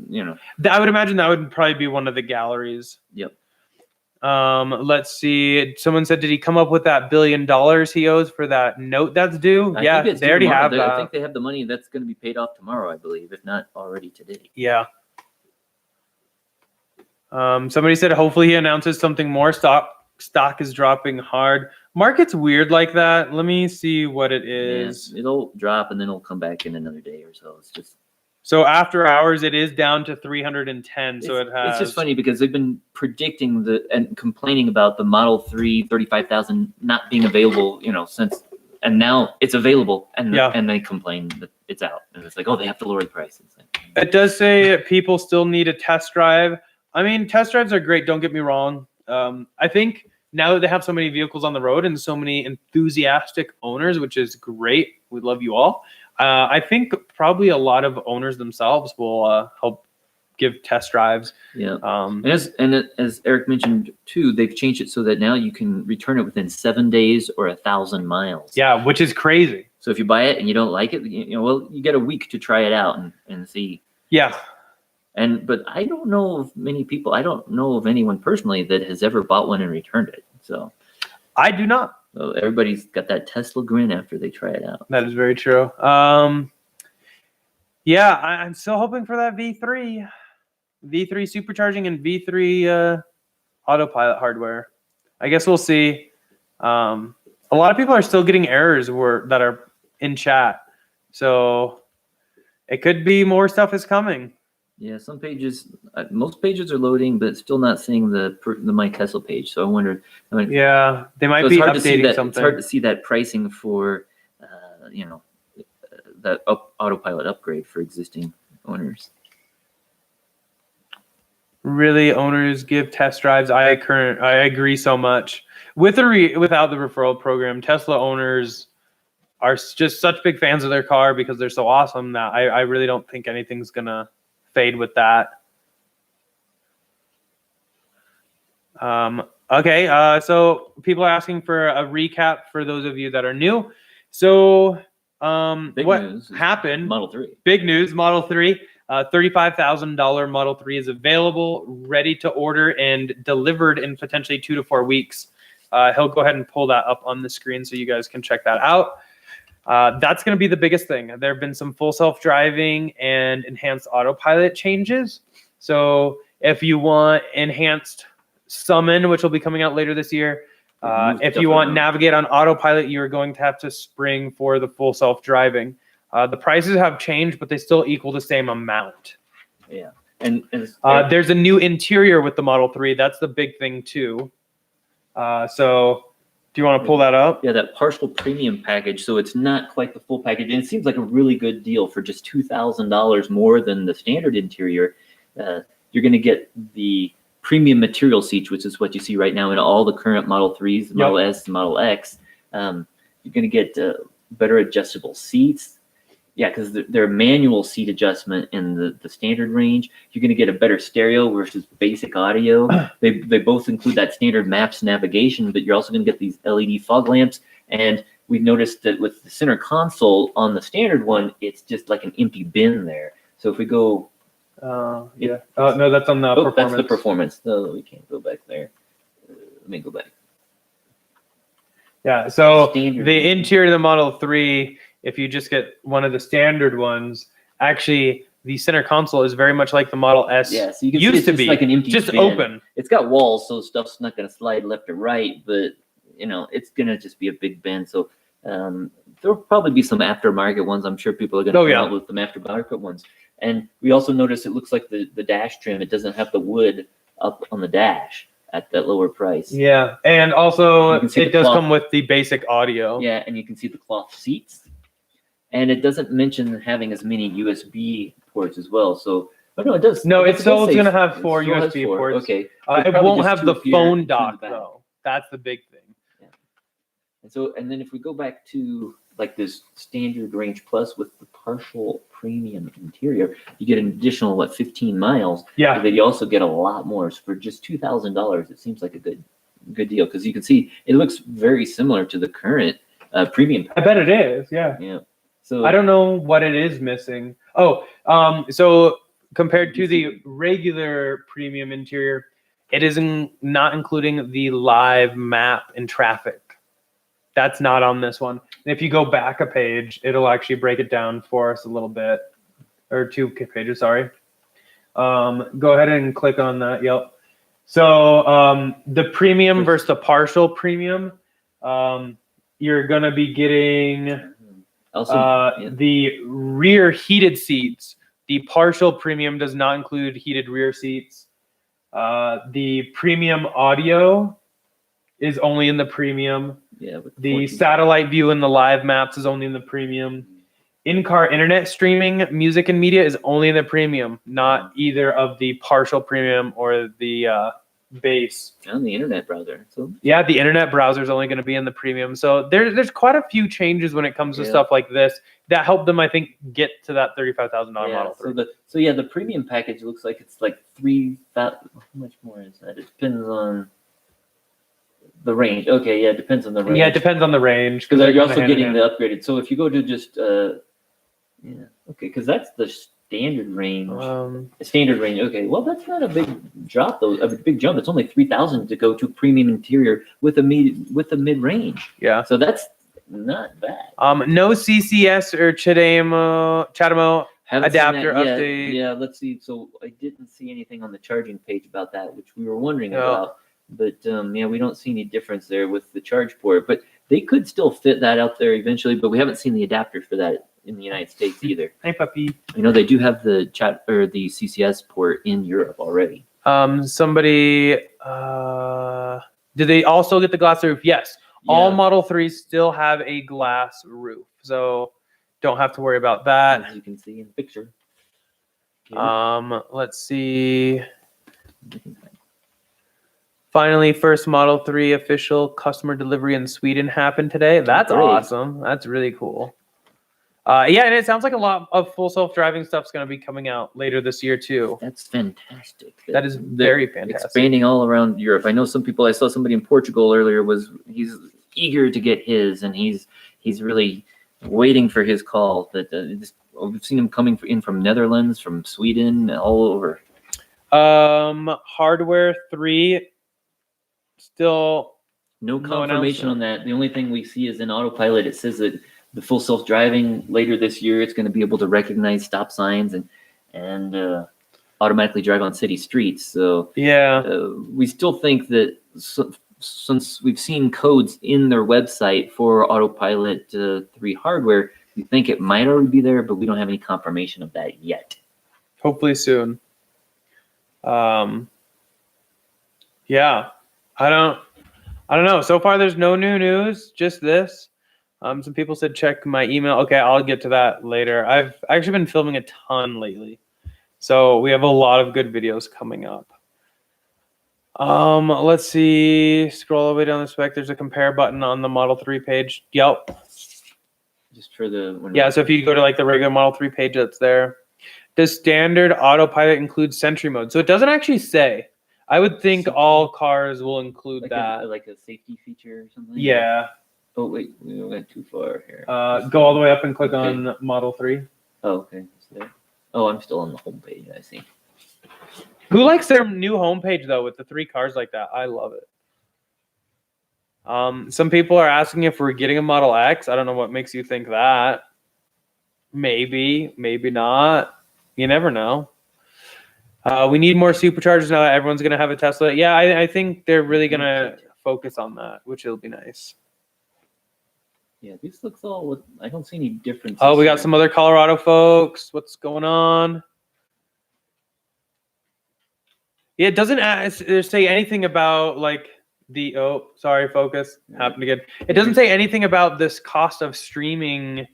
I would imagine that would probably be one of the galleries. Yep. Let's see. Someone said, did he come up with that $1 billion he owes for that note that's due? I think they already have that. I think they have the money that's going to be paid off tomorrow, I believe, if not already today. Yeah. Somebody said, hopefully he announces something more. Stock is dropping hard. Market's weird like that. Let me see what it is. Yeah, it'll drop and then it'll come back in another day or so. It's just. So after hours, it is down to 310. So it's just funny because they've been predicting and complaining about the Model 3 35,000 not being available, and now it's available, and they complain that it's out, and it's like, oh, they have to lower the prices. It does say people still need a test drive. I mean, test drives are great. Don't get me wrong. I think now that they have so many vehicles on the road and so many enthusiastic owners, which is great, We love you all. I think probably a lot of owners themselves will help give test drives. Yeah. And as Eric mentioned too, they've changed it so that now you can return it within 7 days or 1,000 miles. Yeah, which is crazy. So if you buy it and you don't like it, well, you get a week to try it out and see. Yeah. But I don't know of many people. I don't know of anyone personally that has ever bought one and returned it. So I do not. So everybody's got that Tesla grin after they try it out. That is very true. Yeah, I'm still hoping for that V3 supercharging and V3 autopilot hardware. I guess we'll see. A lot of people are still getting errors that are in chat, so it could be more stuff is coming. Yeah, some pages, most pages are loading, but still not seeing the My Tesla page. So I wonder. Yeah, they might be updating something. It's hard to see that pricing for, that autopilot upgrade for existing owners. Really, owners give test drives. I agree so much. Without the referral program, Tesla owners are just such big fans of their car because they're so awesome that I really don't think anything's gonna fade with that. Okay, so people are asking for a recap for those of you that are new. So what happened? Model 3. Big news, Model 3. $35,000 Model 3 is available, ready to order, and delivered in potentially 2 to 4 weeks. He'll go ahead and pull that up on the screen so you guys can check that out. That's going to be the biggest thing. There have been some full self-driving and enhanced autopilot changes. So if you want enhanced summon, which will be coming out later this year, if you want navigate on autopilot, you're going to have to spring for the full self-driving. The prices have changed, but they still equal the same amount. Yeah. And there's a new interior with the Model 3. That's the big thing too. So do you want to pull that up? Yeah, that partial premium package. So it's not quite the full package. And it seems like a really good deal for just $2,000 more than the standard interior. You're going to get the premium material seats, which is what you see right now in all the current Model 3s, the Model S, the Model X. You're going to get better adjustable seats. Yeah, because they're manual seat adjustment in the standard range. You're going to get a better stereo versus basic audio. They both include that standard maps navigation, but you're also going to get these LED fog lamps. And we've noticed that with the center console on the standard one, it's just like an empty bin there. So if we go... yeah. No, that's on the performance. That's the performance. No, we can't go back there. Let me go back. Yeah, so the interior of the Model 3... If you just get one of the standard ones, actually the center console is very much like the Model S. Yeah, so you can used see to be like an empty just bin. Open. It's got walls, so stuff's not going to slide left or right, but it's going to just be a big bin. So there'll probably be some aftermarket ones. I'm sure people are going to come out with some aftermarket ones. And we also noticed it looks like the dash trim. It doesn't have the wood up on the dash at that lower price. Yeah, and also it does come with the basic audio. Yeah, and you can see the cloth seats. And it doesn't mention having as many USB ports as well. So, no, it does. No, it's still going to have 4 USB ports. Okay. It won't have the phone dock, though. That's the big thing. Yeah. And then if we go back to like this standard range plus with the partial premium interior, you get an additional 15 miles. Yeah. But then you also get a lot more. So for just $2,000, it seems like a good deal because you can see it looks very similar to the current premium. I bet it is. Yeah. Yeah. So I don't know what it is missing. So compared to the regular premium interior, it is not including the live map and traffic. That's not on this one. And if you go back a page, it'll actually break it down for us a little bit, or 2 pages. Sorry. Go ahead and click on that. Yep. So the premium versus the partial premium, you're gonna be getting. Also, the rear heated seats. The partial premium does not include heated rear seats. The premium audio is only in the premium. Yeah. The satellite view and the live maps is only in the premium. In-car internet streaming, music and media is only in the premium, not either of the partial premium or the base. On the internet browser. So Yeah, the internet browser is only going to be in the premium. So there's quite a few changes when it comes to stuff like this that help them, I think, get to that $35,000 Model 3. So the premium package looks like it's like 3,000. How much more is that? It depends on the range. Okay, yeah, it depends on the range. Yeah, it depends on the range. Because you're also getting the upgraded. So if you go to just because that's the standard range. Standard range. Okay, well that's not a big drop though. A big jump. It's only 3,000 to go to premium interior with a mid range. Yeah. So that's not bad. No CCS or CHAdeMO adapter update. Yeah, let's see. So I didn't see anything on the charging page about that, which we were wondering about. But we don't see any difference there with the charge port. But they could still fit that out there eventually. But we haven't seen the adapter for that in the United States either. Hey, puppy. They do have the the CCS port in Europe already. Somebody, did they also get the glass roof? Yes. Yeah. All Model 3s still have a glass roof, so don't have to worry about that. As you can see in the picture. Let's see. Finally, first Model 3 official customer delivery in Sweden happened today. That's awesome. That's really cool. Yeah, and it sounds like a lot of full self-driving stuff's going to be coming out later this year too. That's fantastic. That is very fantastic. Expanding all around Europe. I know some people. I saw somebody in Portugal earlier. He's eager to get his, and he's really waiting for his call. We've seen him coming in from Netherlands, from Sweden, all over. Hardware 3 still no confirmation on that. The only thing we see is in Autopilot. It says that the full self-driving later this year, it's going to be able to recognize stop signs and automatically drive on city streets. So we still think that since we've seen codes in their website for Autopilot 3 hardware, we think it might already be there, but we don't have any confirmation of that yet. Hopefully soon. Yeah, I don't know. So far, there's no new news. Just this. Some people said check my email. Okay, I'll get to that later. I've actually been filming a ton lately, so we have a lot of good videos coming up. Let's see. Scroll all the way down the spec. There's a compare button on the Model 3 page. Yep. Just for the so if you go to like the regular Model 3 page, that's there. Does standard Autopilot include Sentry mode? So it doesn't actually say. I would think all cars will include that. Like a safety feature or something? Yeah. Oh, wait. We went too far here. Go all the way up and click on Model 3. Oh, okay. Oh, I'm still on the home page. I see. Who likes their new homepage, though, with the 3 cars like that? I love it. Some people are asking if we're getting a Model X. I don't know what makes you think that. Maybe, maybe not. You never know. We need more superchargers now that everyone's going to have a Tesla. Yeah, I think they're really going to focus on that, which will be nice. Yeah, this looks all. I don't see any difference. Oh, we got some other Colorado folks. What's going on? Yeah, it doesn't say anything about like the. Oh, sorry, focus happened again. It doesn't say anything about this cost of streaming,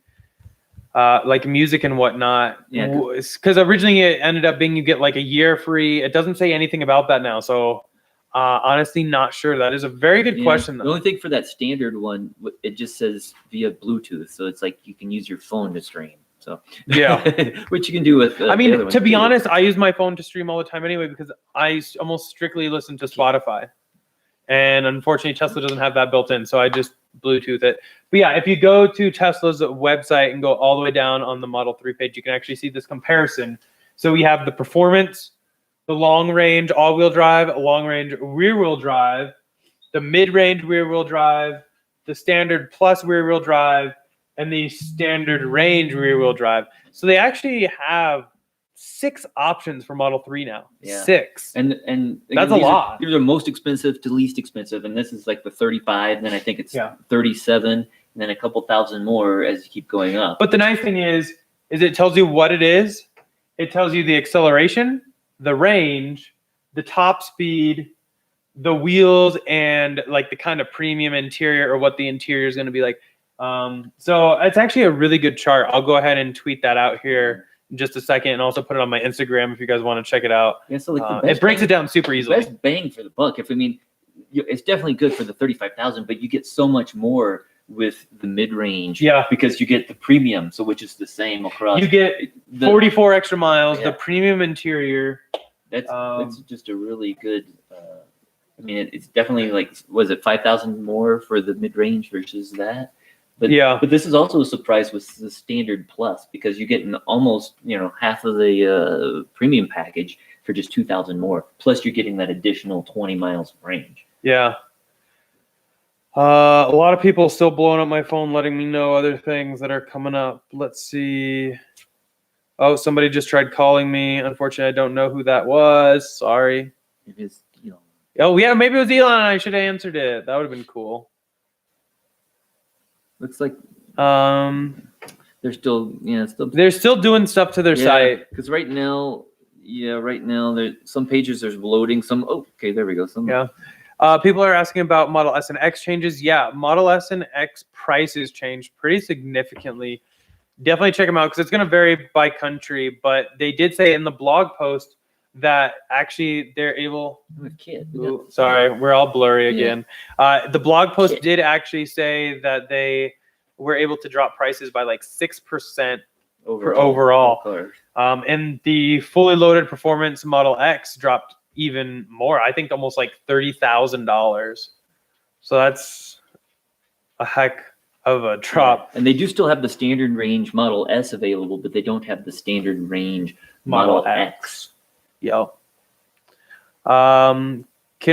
like music and whatnot. Yeah, because originally it ended up being you get like a year free. It doesn't say anything about that now. So. Honestly, not sure. That is a very good question, though. The only thing for that standard one, it just says via Bluetooth, so it's like you can use your phone to stream. So yeah, which you can do with. I mean, to be honest, I use my phone to stream all the time anyway because I almost strictly listen to Spotify, and unfortunately, Tesla doesn't have that built in, so I just Bluetooth it. But yeah, if you go to Tesla's website and go all the way down on the Model 3 page, you can actually see this comparison. So we have the performance. The long-range all-wheel drive, long-range rear-wheel drive, the mid-range rear-wheel drive, the standard plus rear-wheel drive, and the standard range rear-wheel drive. So they actually have 6 options for Model 3 now. Yeah. 6. And again, that's a lot. These are most expensive to least expensive, and this is like the 35, and then I think it's 37, and then a couple thousand more as you keep going up. But the nice thing is it tells you what it is. It tells you the acceleration, the range, the top speed, the wheels, and like the kind of premium interior or what the interior is going to be like. So it's actually a really good chart. I'll go ahead and tweet that out here in just a second, and also put it on my Instagram if you guys want to check it out. Yeah, so like It breaks it down super easily. Best bang for the buck. If I mean, it's definitely good for the 35,000, but you get so much more with the mid-range. Yeah. Because you get the premium, so which is the same across. You get 44 extra miles, Yeah. the premium interior. That's just a really good. I mean, it's definitely like, was it 5,000 more for the mid-range versus that? But Yeah. But this is also a surprise with the standard plus, because you get almost half of the premium package for just 2,000 more. Plus, you're getting that additional 20 miles of range. Yeah. A lot of people still blowing up my phone, letting me know other things that are coming up. Let's see. Oh, somebody just tried calling me. Unfortunately, I don't know who that was. Sorry. It is, Oh, yeah, maybe it was Elon. I should have answered it. That would have been cool. Looks like they're they're still doing stuff to their site. Because right now, there's some pages there's loading. Some okay, there we go. People are asking about Model S and X changes. Yeah, Model S and X prices changed pretty significantly. Definitely check them out because it's going to vary by country. But they did say in the blog post that actually they're able. Sorry, we're all blurry again. The blog post did actually say that they were able to drop prices by like 6% overall. And the fully loaded performance Model X dropped even more. I think almost like $30,000. So that's a heck of a drop. And they do still have the standard range Model S available, but they don't have the standard range Model X. Yo. Can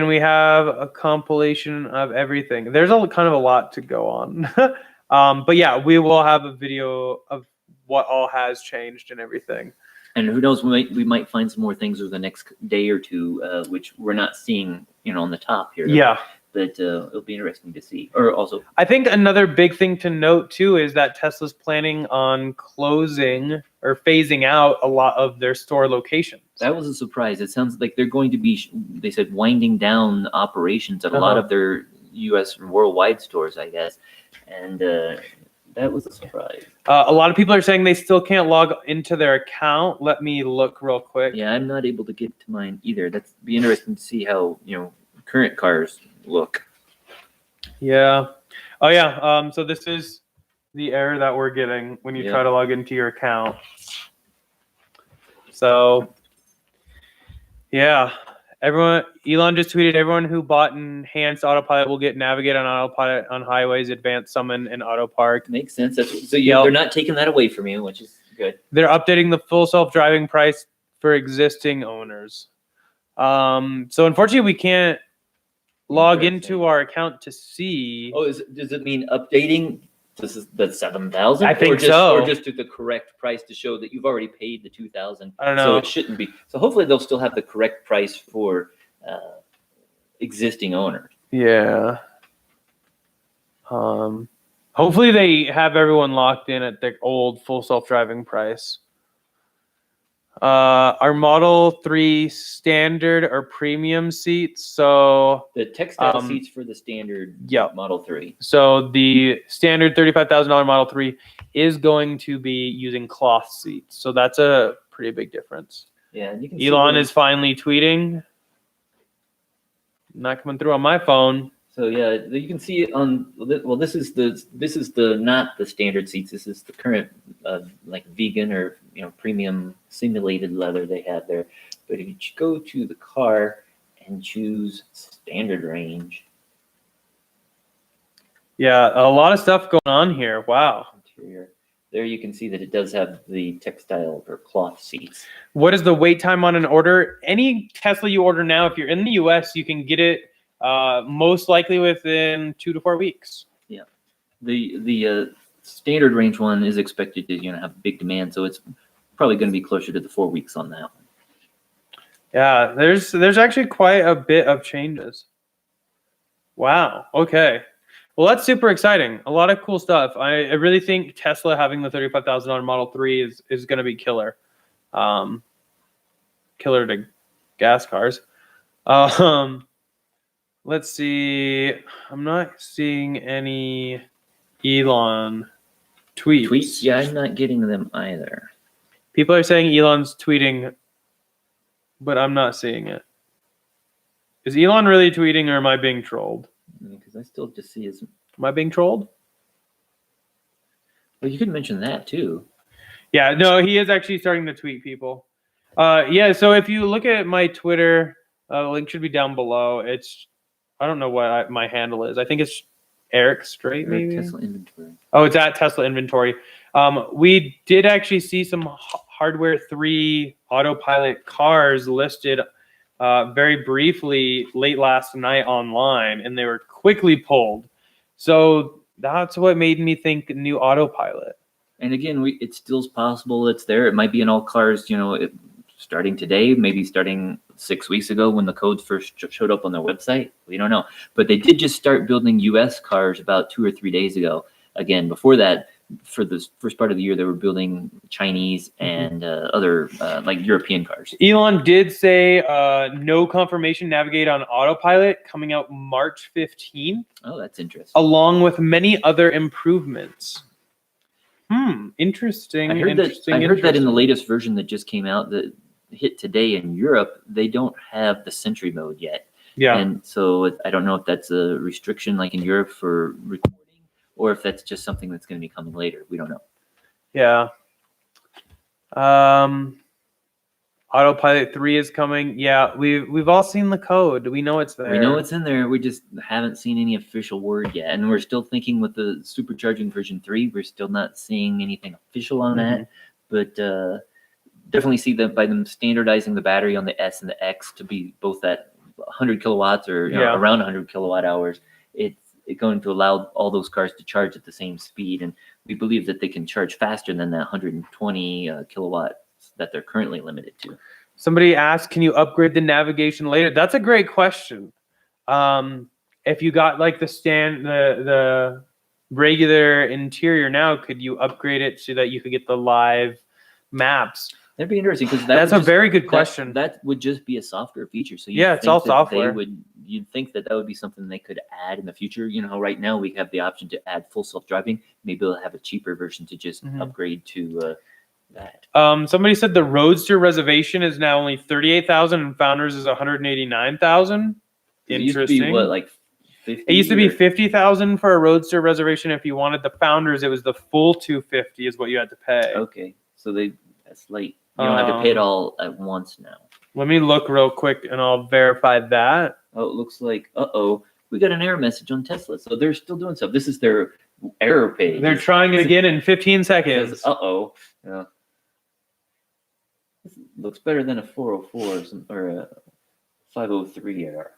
we have a compilation of everything? There's kind of a lot to go on. But yeah, we will have a video of what all has changed and everything. And who knows, we might find some more things over the next day or two, which we're not seeing, on the top here. Yeah. But it'll be interesting to see. Or also, I think another big thing to note too is that Tesla's planning on closing or phasing out a lot of their store locations. That was a surprise. It sounds like they're going to be, they said, winding down operations at a lot of their U.S. and worldwide stores, I guess. And that was a surprise. A lot of people are saying they still can't log into their account. Let me look real quick. Yeah, I'm not able to get to mine either. That's be interesting to see how current cars look. Yeah. Oh yeah. So this is the error that we're getting when you try to log into your account. So yeah. Elon just tweeted, everyone who bought enhanced autopilot will get navigate on autopilot on highways, advanced summon, and auto park. Makes sense. They're not taking that away from you, which is good. They're updating the full self-driving price for existing owners. So unfortunately, we can't log into our account to see. Oh, does it mean updating? This is the 7,000. I think so. Or just to the correct price to show that you've already paid the 2,000. I don't know. So it shouldn't be. So hopefully they'll still have the correct price for existing owners. Yeah. Hopefully they have everyone locked in at their old full self-driving price. Our Model 3 standard or premium seats. So the textile seats for the standard Model 3. So the standard $35,000 Model 3 is going to be using cloth seats. So that's a pretty big difference. Yeah, and you can Elon is finally tweeting. Not coming through on my phone. So yeah, you can see it on. Well, this is the not the standard seats. This is the current like vegan or premium simulated leather they have there. But if you go to the car and choose standard range, yeah, a lot of stuff going on here. Wow. Interior. There you can see that it does have the textile or cloth seats. What is the wait time on an order? Any Tesla you order now, if you're in the US, you can get it most likely within 2 to 4 weeks. Yeah. The standard range one is expected to have big demand, so it's probably going to be closer to the 4 weeks on that one. Yeah, there's actually quite a bit of changes. Wow. Okay. Well, that's super exciting. A lot of cool stuff. I really think Tesla having the $35,000 Model 3 is going to be killer. Killer to gas cars. Let's see. I'm not seeing any Elon tweets. Yeah, I'm not getting them either. People are saying Elon's tweeting, but I'm not seeing it. Is Elon really tweeting, or am I being trolled? Because I still just see his. Am I being trolled? Well, you could mention that too. Yeah, no, he is actually starting to tweet people. Yeah, so if you look at my Twitter, link should be down below. It's, I don't know what my handle is. I think it's Eric Straight, maybe. Tesla inventory. Oh, it's at Tesla inventory. We did actually see some Hardware 3 Autopilot cars listed very briefly late last night online, and they were quickly pulled. So that's what made me think new Autopilot. And again, it still's possible it's there. It might be in all cars, starting today, maybe starting 6 weeks ago when the codes first showed up on their website. We don't know. But they did just start building U.S. cars about 2 or 3 days ago. Again, before that, for the first part of the year, they were building Chinese and other like European cars. Elon did say no confirmation navigate on Autopilot coming out March 15th. Oh, that's interesting. Along with many other improvements. Interesting. I heard that in the latest version that just came out that hit today in Europe, they don't have the Sentry mode yet. Yeah. And so I don't know if that's a restriction like in Europe for recording, or if that's just something that's going to be coming later. We don't know. Yeah. Autopilot 3 is coming. Yeah, we've all seen the code. We know it's there. We know it's in there. We just haven't seen any official word yet. And we're still thinking with the supercharging version 3, we're still not seeing anything official on that. But definitely see that by them standardizing the battery on the S and the X to be both at 100 kilowatts or around 100 kilowatt hours, it's going to allow all those cars to charge at the same speed. And we believe that they can charge faster than that 120 kilowatts that they're currently limited to. Somebody asked, can you upgrade the navigation later? That's a great question. If you got like the regular interior now, could you upgrade it so that you could get the live maps? That'd be interesting because that's a very good question. That would just be a software feature. So it's all software. You'd think that would be something they could add in the future. Right now we have the option to add full self-driving. Maybe they'll have a cheaper version to just upgrade to that. Somebody said the Roadster reservation is now only 38,000 and Founders is 189,000. Interesting. It used to be what, like 50? It used to be 50,000 for a Roadster reservation. If you wanted the Founders, it was the full 250 is what you had to pay. Okay, so that's late. You don't have to pay it all at once now. Let me look real quick and I'll verify that. Oh, it looks like, we got an error message on Tesla. So they're still doing stuff. This is their error page. They're trying it again in 15 seconds. It says, yeah. This looks better than a 404 or a 503 error.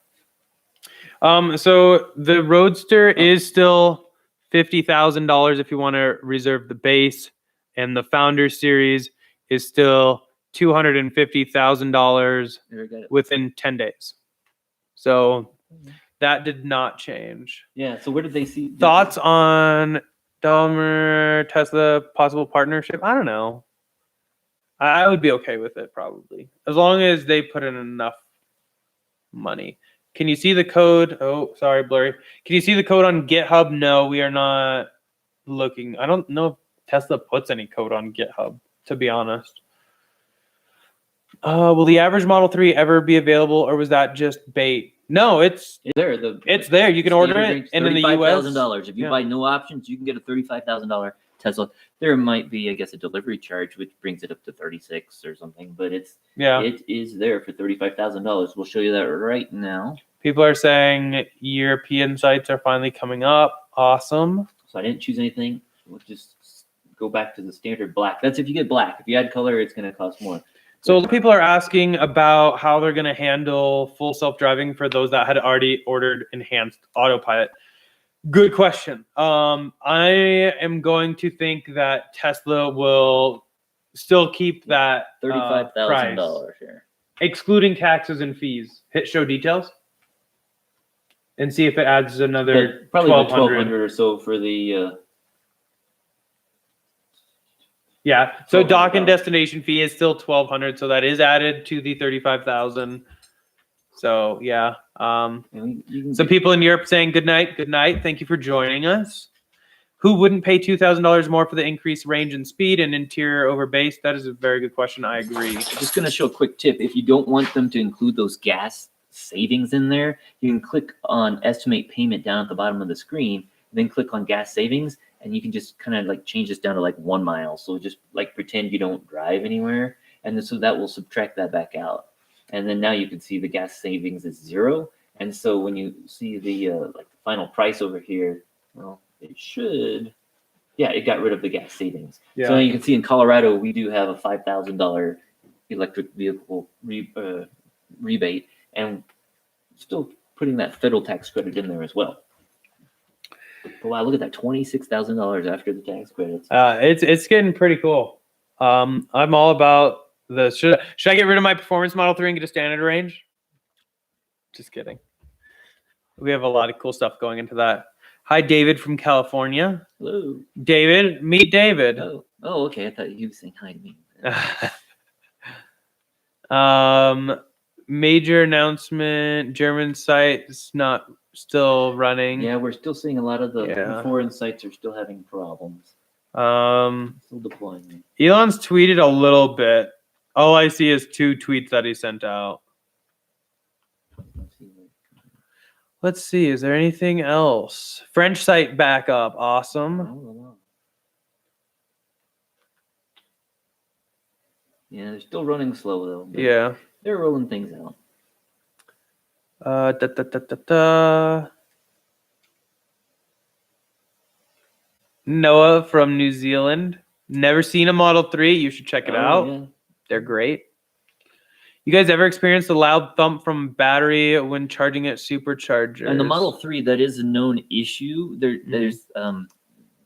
So the Roadster is still $50,000 if you want to reserve the base, and the Founder Series is still $250,000 within 10 days. So that did not change. Yeah. So where did they see thoughts on Dahmer Tesla possible partnership? I don't know. I would be okay with it probably, as long as they put in enough money. Can you see the code? Oh, sorry, blurry. Can you see the code on GitHub? No, we are not looking. I don't know if Tesla puts any code on GitHub, to be honest. Will the average Model 3 ever be available, or was that just bait? No, it's there. It's there. You can order it, and in the US, $35,000. If you buy no options, you can get a $35,000 Tesla. There might be, I guess, a delivery charge, which brings it up to 36 or something. But it is there for $35,000. We'll show you that right now. People are saying European sites are finally coming up. Awesome. So I didn't choose anything. We'll just go back to the standard black. That's if you get black. If you add color, it's going to cost more. So people are asking about how they're going to handle full self-driving for those that had already ordered enhanced autopilot. Good question. I am going to think that Tesla will still keep that $35,000 here, excluding taxes and fees. Hit show details and see if it adds another probably 1,200 or so for the. Yeah, so dock and destination fee is still $1,200, so that is added to the $35,000. So yeah, some people in Europe saying good night. Thank you for joining us. Who wouldn't pay $2,000 more for the increased range and speed and interior over base? That is a very good question. I agree. Just going to show a quick tip. If you don't want them to include those gas savings in there, you can click on estimate payment down at the bottom of the screen, then click on gas savings, and you can just kind of like change this down to like 1 mile. So just like pretend you don't drive anywhere, and then, so that will subtract that back out. And then now you can see the gas savings is 0. And so when you see the like the final price over here, well, it should, yeah, it got rid of the gas savings. Yeah. So you can see in Colorado, we do have a $5,000 electric vehicle rebate, and still putting that federal tax credit in there as well. But wow, look at that, $26,000 after the tax credits. It's getting pretty cool. I'm all about the. Should I get rid of my performance Model 3 and get a standard range? Just kidding. We have a lot of cool stuff going into that. Hi, David from California. Hello. David, meet David. Oh, okay. I thought you were saying hi to me. Major announcement, German site's not still running. Yeah, we're still seeing a lot of the foreign sites are still having problems. Still deploying. Elon's tweeted a little bit. All I see is 2 tweets that he sent out. Let's see. Is there anything else? French site backup. Awesome. Yeah, they're still running slow though. Yeah. They're rolling things out. Noah from New Zealand. Never seen a Model 3. You should check it out. Yeah. They're great. You guys ever experienced a loud thump from battery when charging at superchargers? And the Model 3, that is a known issue. There's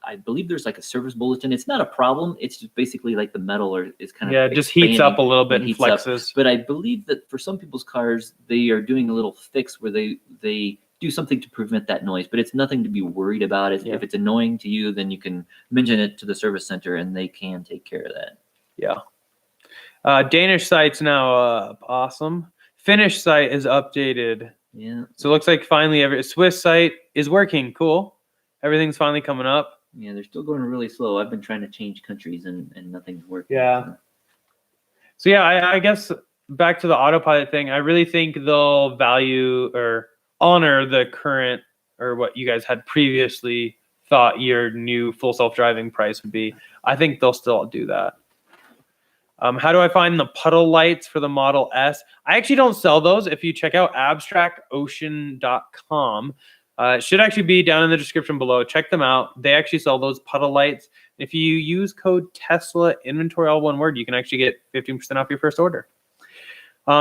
I believe there's like a service bulletin. It's not a problem. It's just basically like the metal is kind of it just heats up a little bit and flexes. Up. But I believe that for some people's cars, they are doing a little fix where they do something to prevent that noise. But it's nothing to be worried about. If it's annoying to you, then you can mention it to the service center and they can take care of that. Yeah. Danish site's now up. Awesome. Finnish site is updated. Yeah. So it looks like finally Swiss site is working. Cool. Everything's finally coming up. Yeah, they're still going really slow. I've been trying to change countries and nothing's working. Yeah. So yeah, I guess back to the autopilot thing, I really think they'll value or honor the current or what you guys had previously thought your new full self-driving price would be. I think they'll still do that. How do I find the puddle lights for the Model S? I actually don't sell those. If you check out abstractocean.com, it should actually be down in the description below. Check them out. They actually sell those puddle lights. If you use code Tesla inventory, all one word, you can actually get 15% off your first order.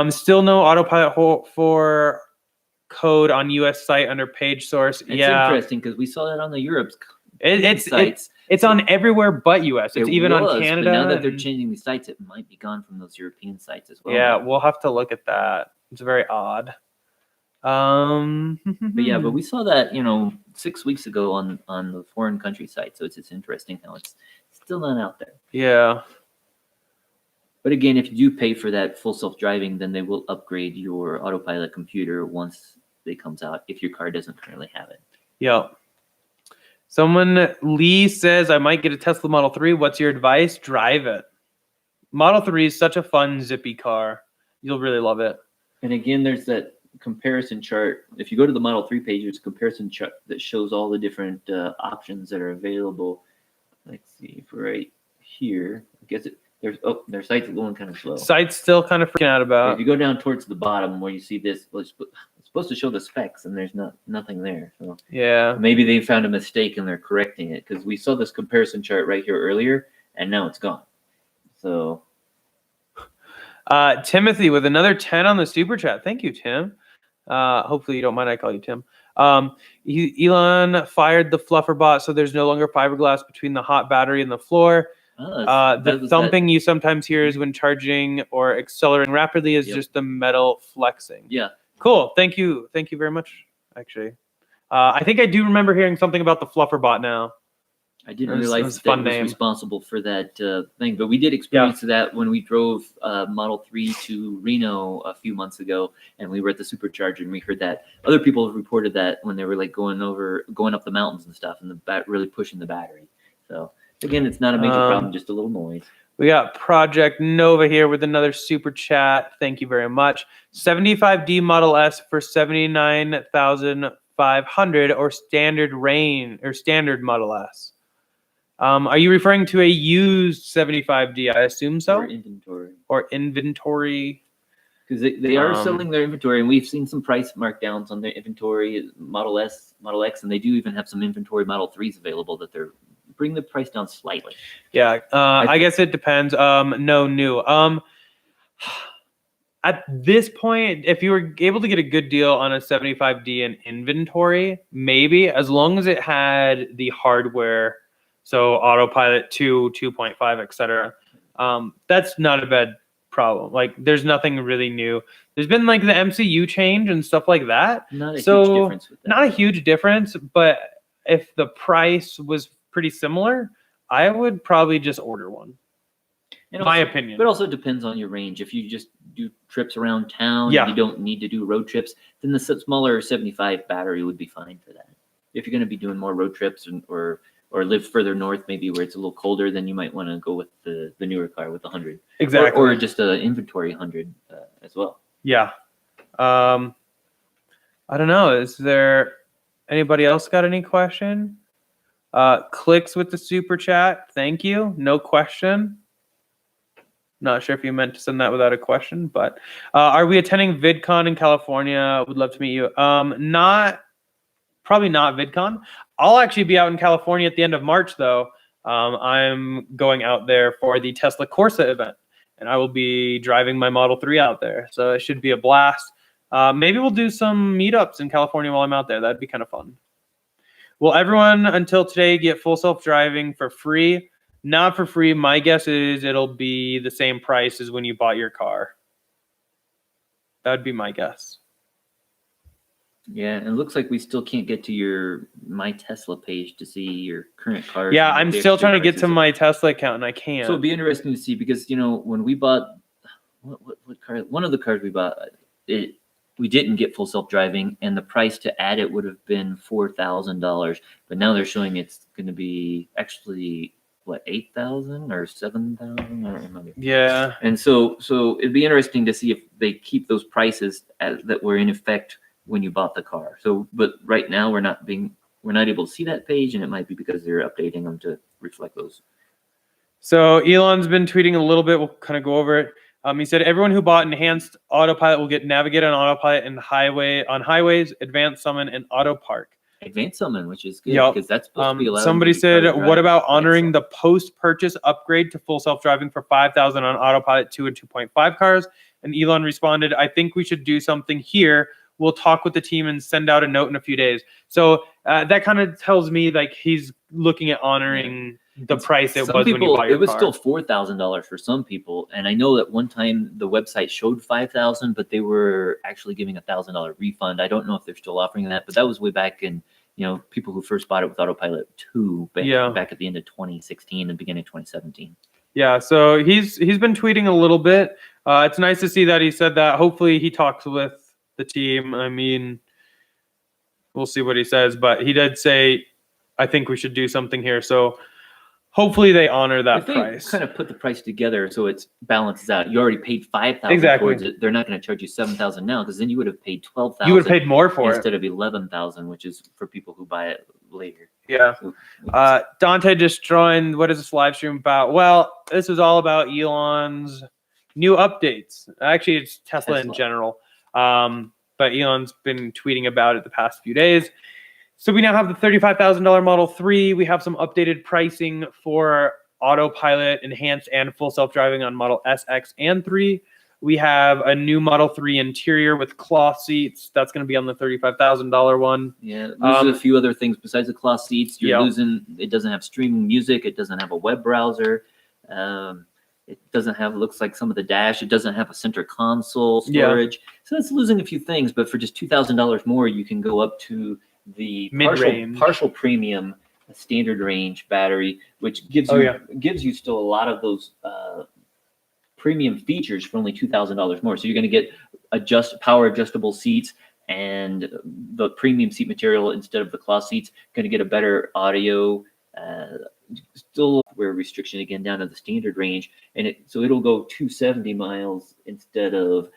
Still no autopilot for code on US site under page source. It's interesting because we saw that on the Europe's sites. It's on everywhere but US. It's even on Canada. But now that they're changing these sites, it might be gone from those European sites as well. Yeah, we'll have to look at that. It's very odd. But yeah, but we saw that 6 weeks ago on the foreign country site. So it's interesting how it's still not out there. Yeah. But again, if you do pay for that full self-driving, then they will upgrade your autopilot computer once it comes out if your car doesn't currently have it. Yeah. Lee says, I might get a Tesla Model 3. What's your advice? Drive it. Model 3 is such a fun, zippy car. You'll really love it. And again, there's that comparison chart. If you go to the Model 3 page, there's a comparison chart that shows all the different options that are available. Let's see, for right here, I guess their site's going kind of slow. Site's still kind of freaking out about. If you go down towards the bottom where you see this, it's supposed to show the specs, and there's nothing there. So yeah, maybe they found a mistake and they're correcting it, because we saw this comparison chart right here earlier, and now it's gone. So Timothy with another 10 on the super chat. Thank you, Tim. Hopefully you don't mind I call you Tim. Elon fired the fluffer bot, so there's no longer fiberglass between the hot battery and the floor. The thumping you sometimes hear is when charging or accelerating rapidly is just the metal flexing. Yeah. Cool. Thank you. Thank you very much, actually. I think I do remember hearing something about the fluffer bot now. I didn't It was realize a that fun was name. responsible for that thing, but we did experience that when we drove Model 3 to Reno a few months ago, and we were at the supercharger, and we heard that. Other people have reported that when they were like going up the mountains and stuff, and really pushing the battery. So again, it's not a major problem, just a little noise. We got Project Nova here with another super chat. Thank you very much. 75D Model S for 79,500 or standard Model S. Are you referring to a used 75D? I assume so. Or inventory. Because they are selling their inventory, and we've seen some price markdowns on their inventory, Model S, Model X, and they do even have some inventory Model 3s available that they're bring the price down slightly. Yeah, I guess it depends. No new. At this point, if you were able to get a good deal on a 75D in inventory, maybe, as long as it had the hardware, so Autopilot 2, 2.5, etc. That's not a bad problem. Like, there's nothing really new. There's been like the MCU change and stuff like that. Not a huge difference with that. Not a huge difference, but if the price was pretty similar, I would probably just order one. In my opinion. But also depends on your range. If you just do trips around town, yeah, you don't need to do road trips, then the smaller 75 battery would be fine for that. If you're going to be doing more road trips or live further north, maybe where it's a little colder, then you might want to go with the newer car with the 100. Exactly. Or just an inventory 100 as well. Yeah. I don't know. Is there anybody else got any question? Clicks with the super chat. Thank you. No question. Not sure if you meant to send that without a question, but are we attending VidCon in California? Would love to meet you. Probably not VidCon. I'll actually be out in California at the end of March, though. I'm going out there for the Tesla Corsa event, and I will be driving my Model 3 out there. So it should be a blast. Maybe we'll do some meetups in California while I'm out there. That'd be kind of fun. Will everyone until today get full self-driving for free? Not for free. My guess is it'll be the same price as when you bought your car. That would be my guess. Yeah, and it looks like we still can't get to your My Tesla page to see your current cars. Yeah, I'm still trying to get to my Tesla account, and I can't. So it'd be interesting to see because, when we bought what car, one of the cars we bought, we didn't get full self-driving, and the price to add it would have been $4,000. But now they're showing it's going to be actually, what, 8,000 or 7,000? I don't remember. Yeah. And so it'd be interesting to see if they keep those prices that were in effect when you bought the car. So, but right now we're not able to see that page, and it might be because they're updating them to reflect those. So Elon's been tweeting a little bit. We'll kind of go over it. He said everyone who bought enhanced Autopilot will get Navigate on Autopilot and highways, Advanced Summon, and Auto Park. Advanced Summon, which is good because that's supposed to be allowed. Somebody said, what about honoring the post-purchase upgrade to full self-driving for $5,000 on Autopilot 2 and 2.5 cars? And Elon responded, I think we should do something here. We'll talk with the team and send out a note in a few days. So that kind of tells me like he's looking at honoring the price it was when you bought your car. It was still $4,000 for some people, and I know that one time the website showed $5,000, but they were actually giving $1,000 refund. I don't know if they're still offering that, but that was way back in people who first bought it with Autopilot 2 back at the end of 2016 and beginning of 2017. Yeah, so he's been tweeting a little bit. It's nice to see that he said that. Hopefully he talks with the team. I mean, we'll see what he says, but he did say, I think we should do something here. So hopefully they honor that price. Kind of put the price together so it balances out. You already paid $5,000 towards it. They're not going to charge you $7,000 now because then you would have paid $12,000. You would have paid more for instead of $11,000, which is for people who buy it later. Yeah. Dante just joined. What is this live stream about? Well, this is all about Elon's new updates. Actually, it's Tesla in general. But Elon's been tweeting about it the past few days. So we now have the $35,000 Model 3. We have some updated pricing for Autopilot, Enhanced, and Full Self-Driving on Model S, X, and 3. We have a new Model 3 interior with cloth seats. That's going to be on the $35,000 one. Yeah, there's a few other things besides the cloth seats. You're losing. It doesn't have streaming music. It doesn't have a web browser. It doesn't have, looks like some of the dash. It doesn't have a center console storage. Yeah. So it's losing a few things. But for just $2,000 more, you can go up to the partial premium a standard range battery, which gives you still a lot of those premium features for only $2,000 more. So you're going to get power adjustable seats and the premium seat material instead of the cloth seats. Going to get a better audio. Still wear restriction again down to the standard range, and so it'll go 270 miles instead of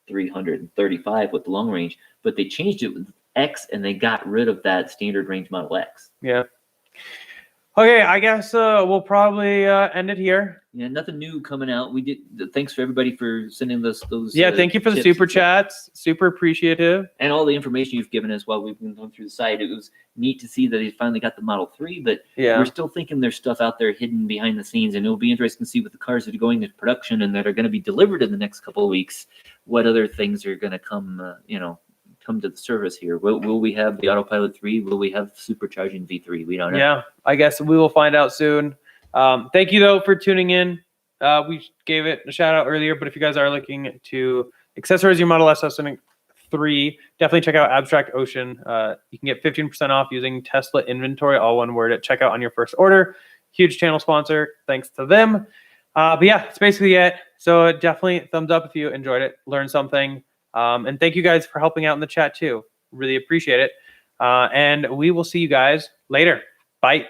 335 with the long range. But they changed it with X, and they got rid of that standard range Model X. Yeah. Okay, I guess we'll probably end it here. Yeah, nothing new coming out. We did. Thanks for everybody for sending us those. Yeah, thank you for the super chats. Super appreciative. And all the information you've given us while we've been going through the site. It was neat to see that he finally got the Model 3, but we're still thinking there's stuff out there hidden behind the scenes, and it'll be interesting to see with the cars that are going into production and that are going to be delivered in the next couple of weeks, what other things are going to come, come to the service here. Will we have the Autopilot 3? Will we have supercharging V3? We don't know. Yeah, I guess we will find out soon. Thank you, though, for tuning in. We gave it a shout out earlier, but if you guys are looking to accessorize your Model S 3, definitely check out Abstract Ocean. You can get 15% off using Tesla inventory, all one word, at checkout on your first order. Huge channel sponsor. Thanks to them. But yeah, it's basically it. So definitely thumbs up if you enjoyed it, learned something. And thank you guys for helping out in the chat too. Really appreciate it. And we will see you guys later. Bye.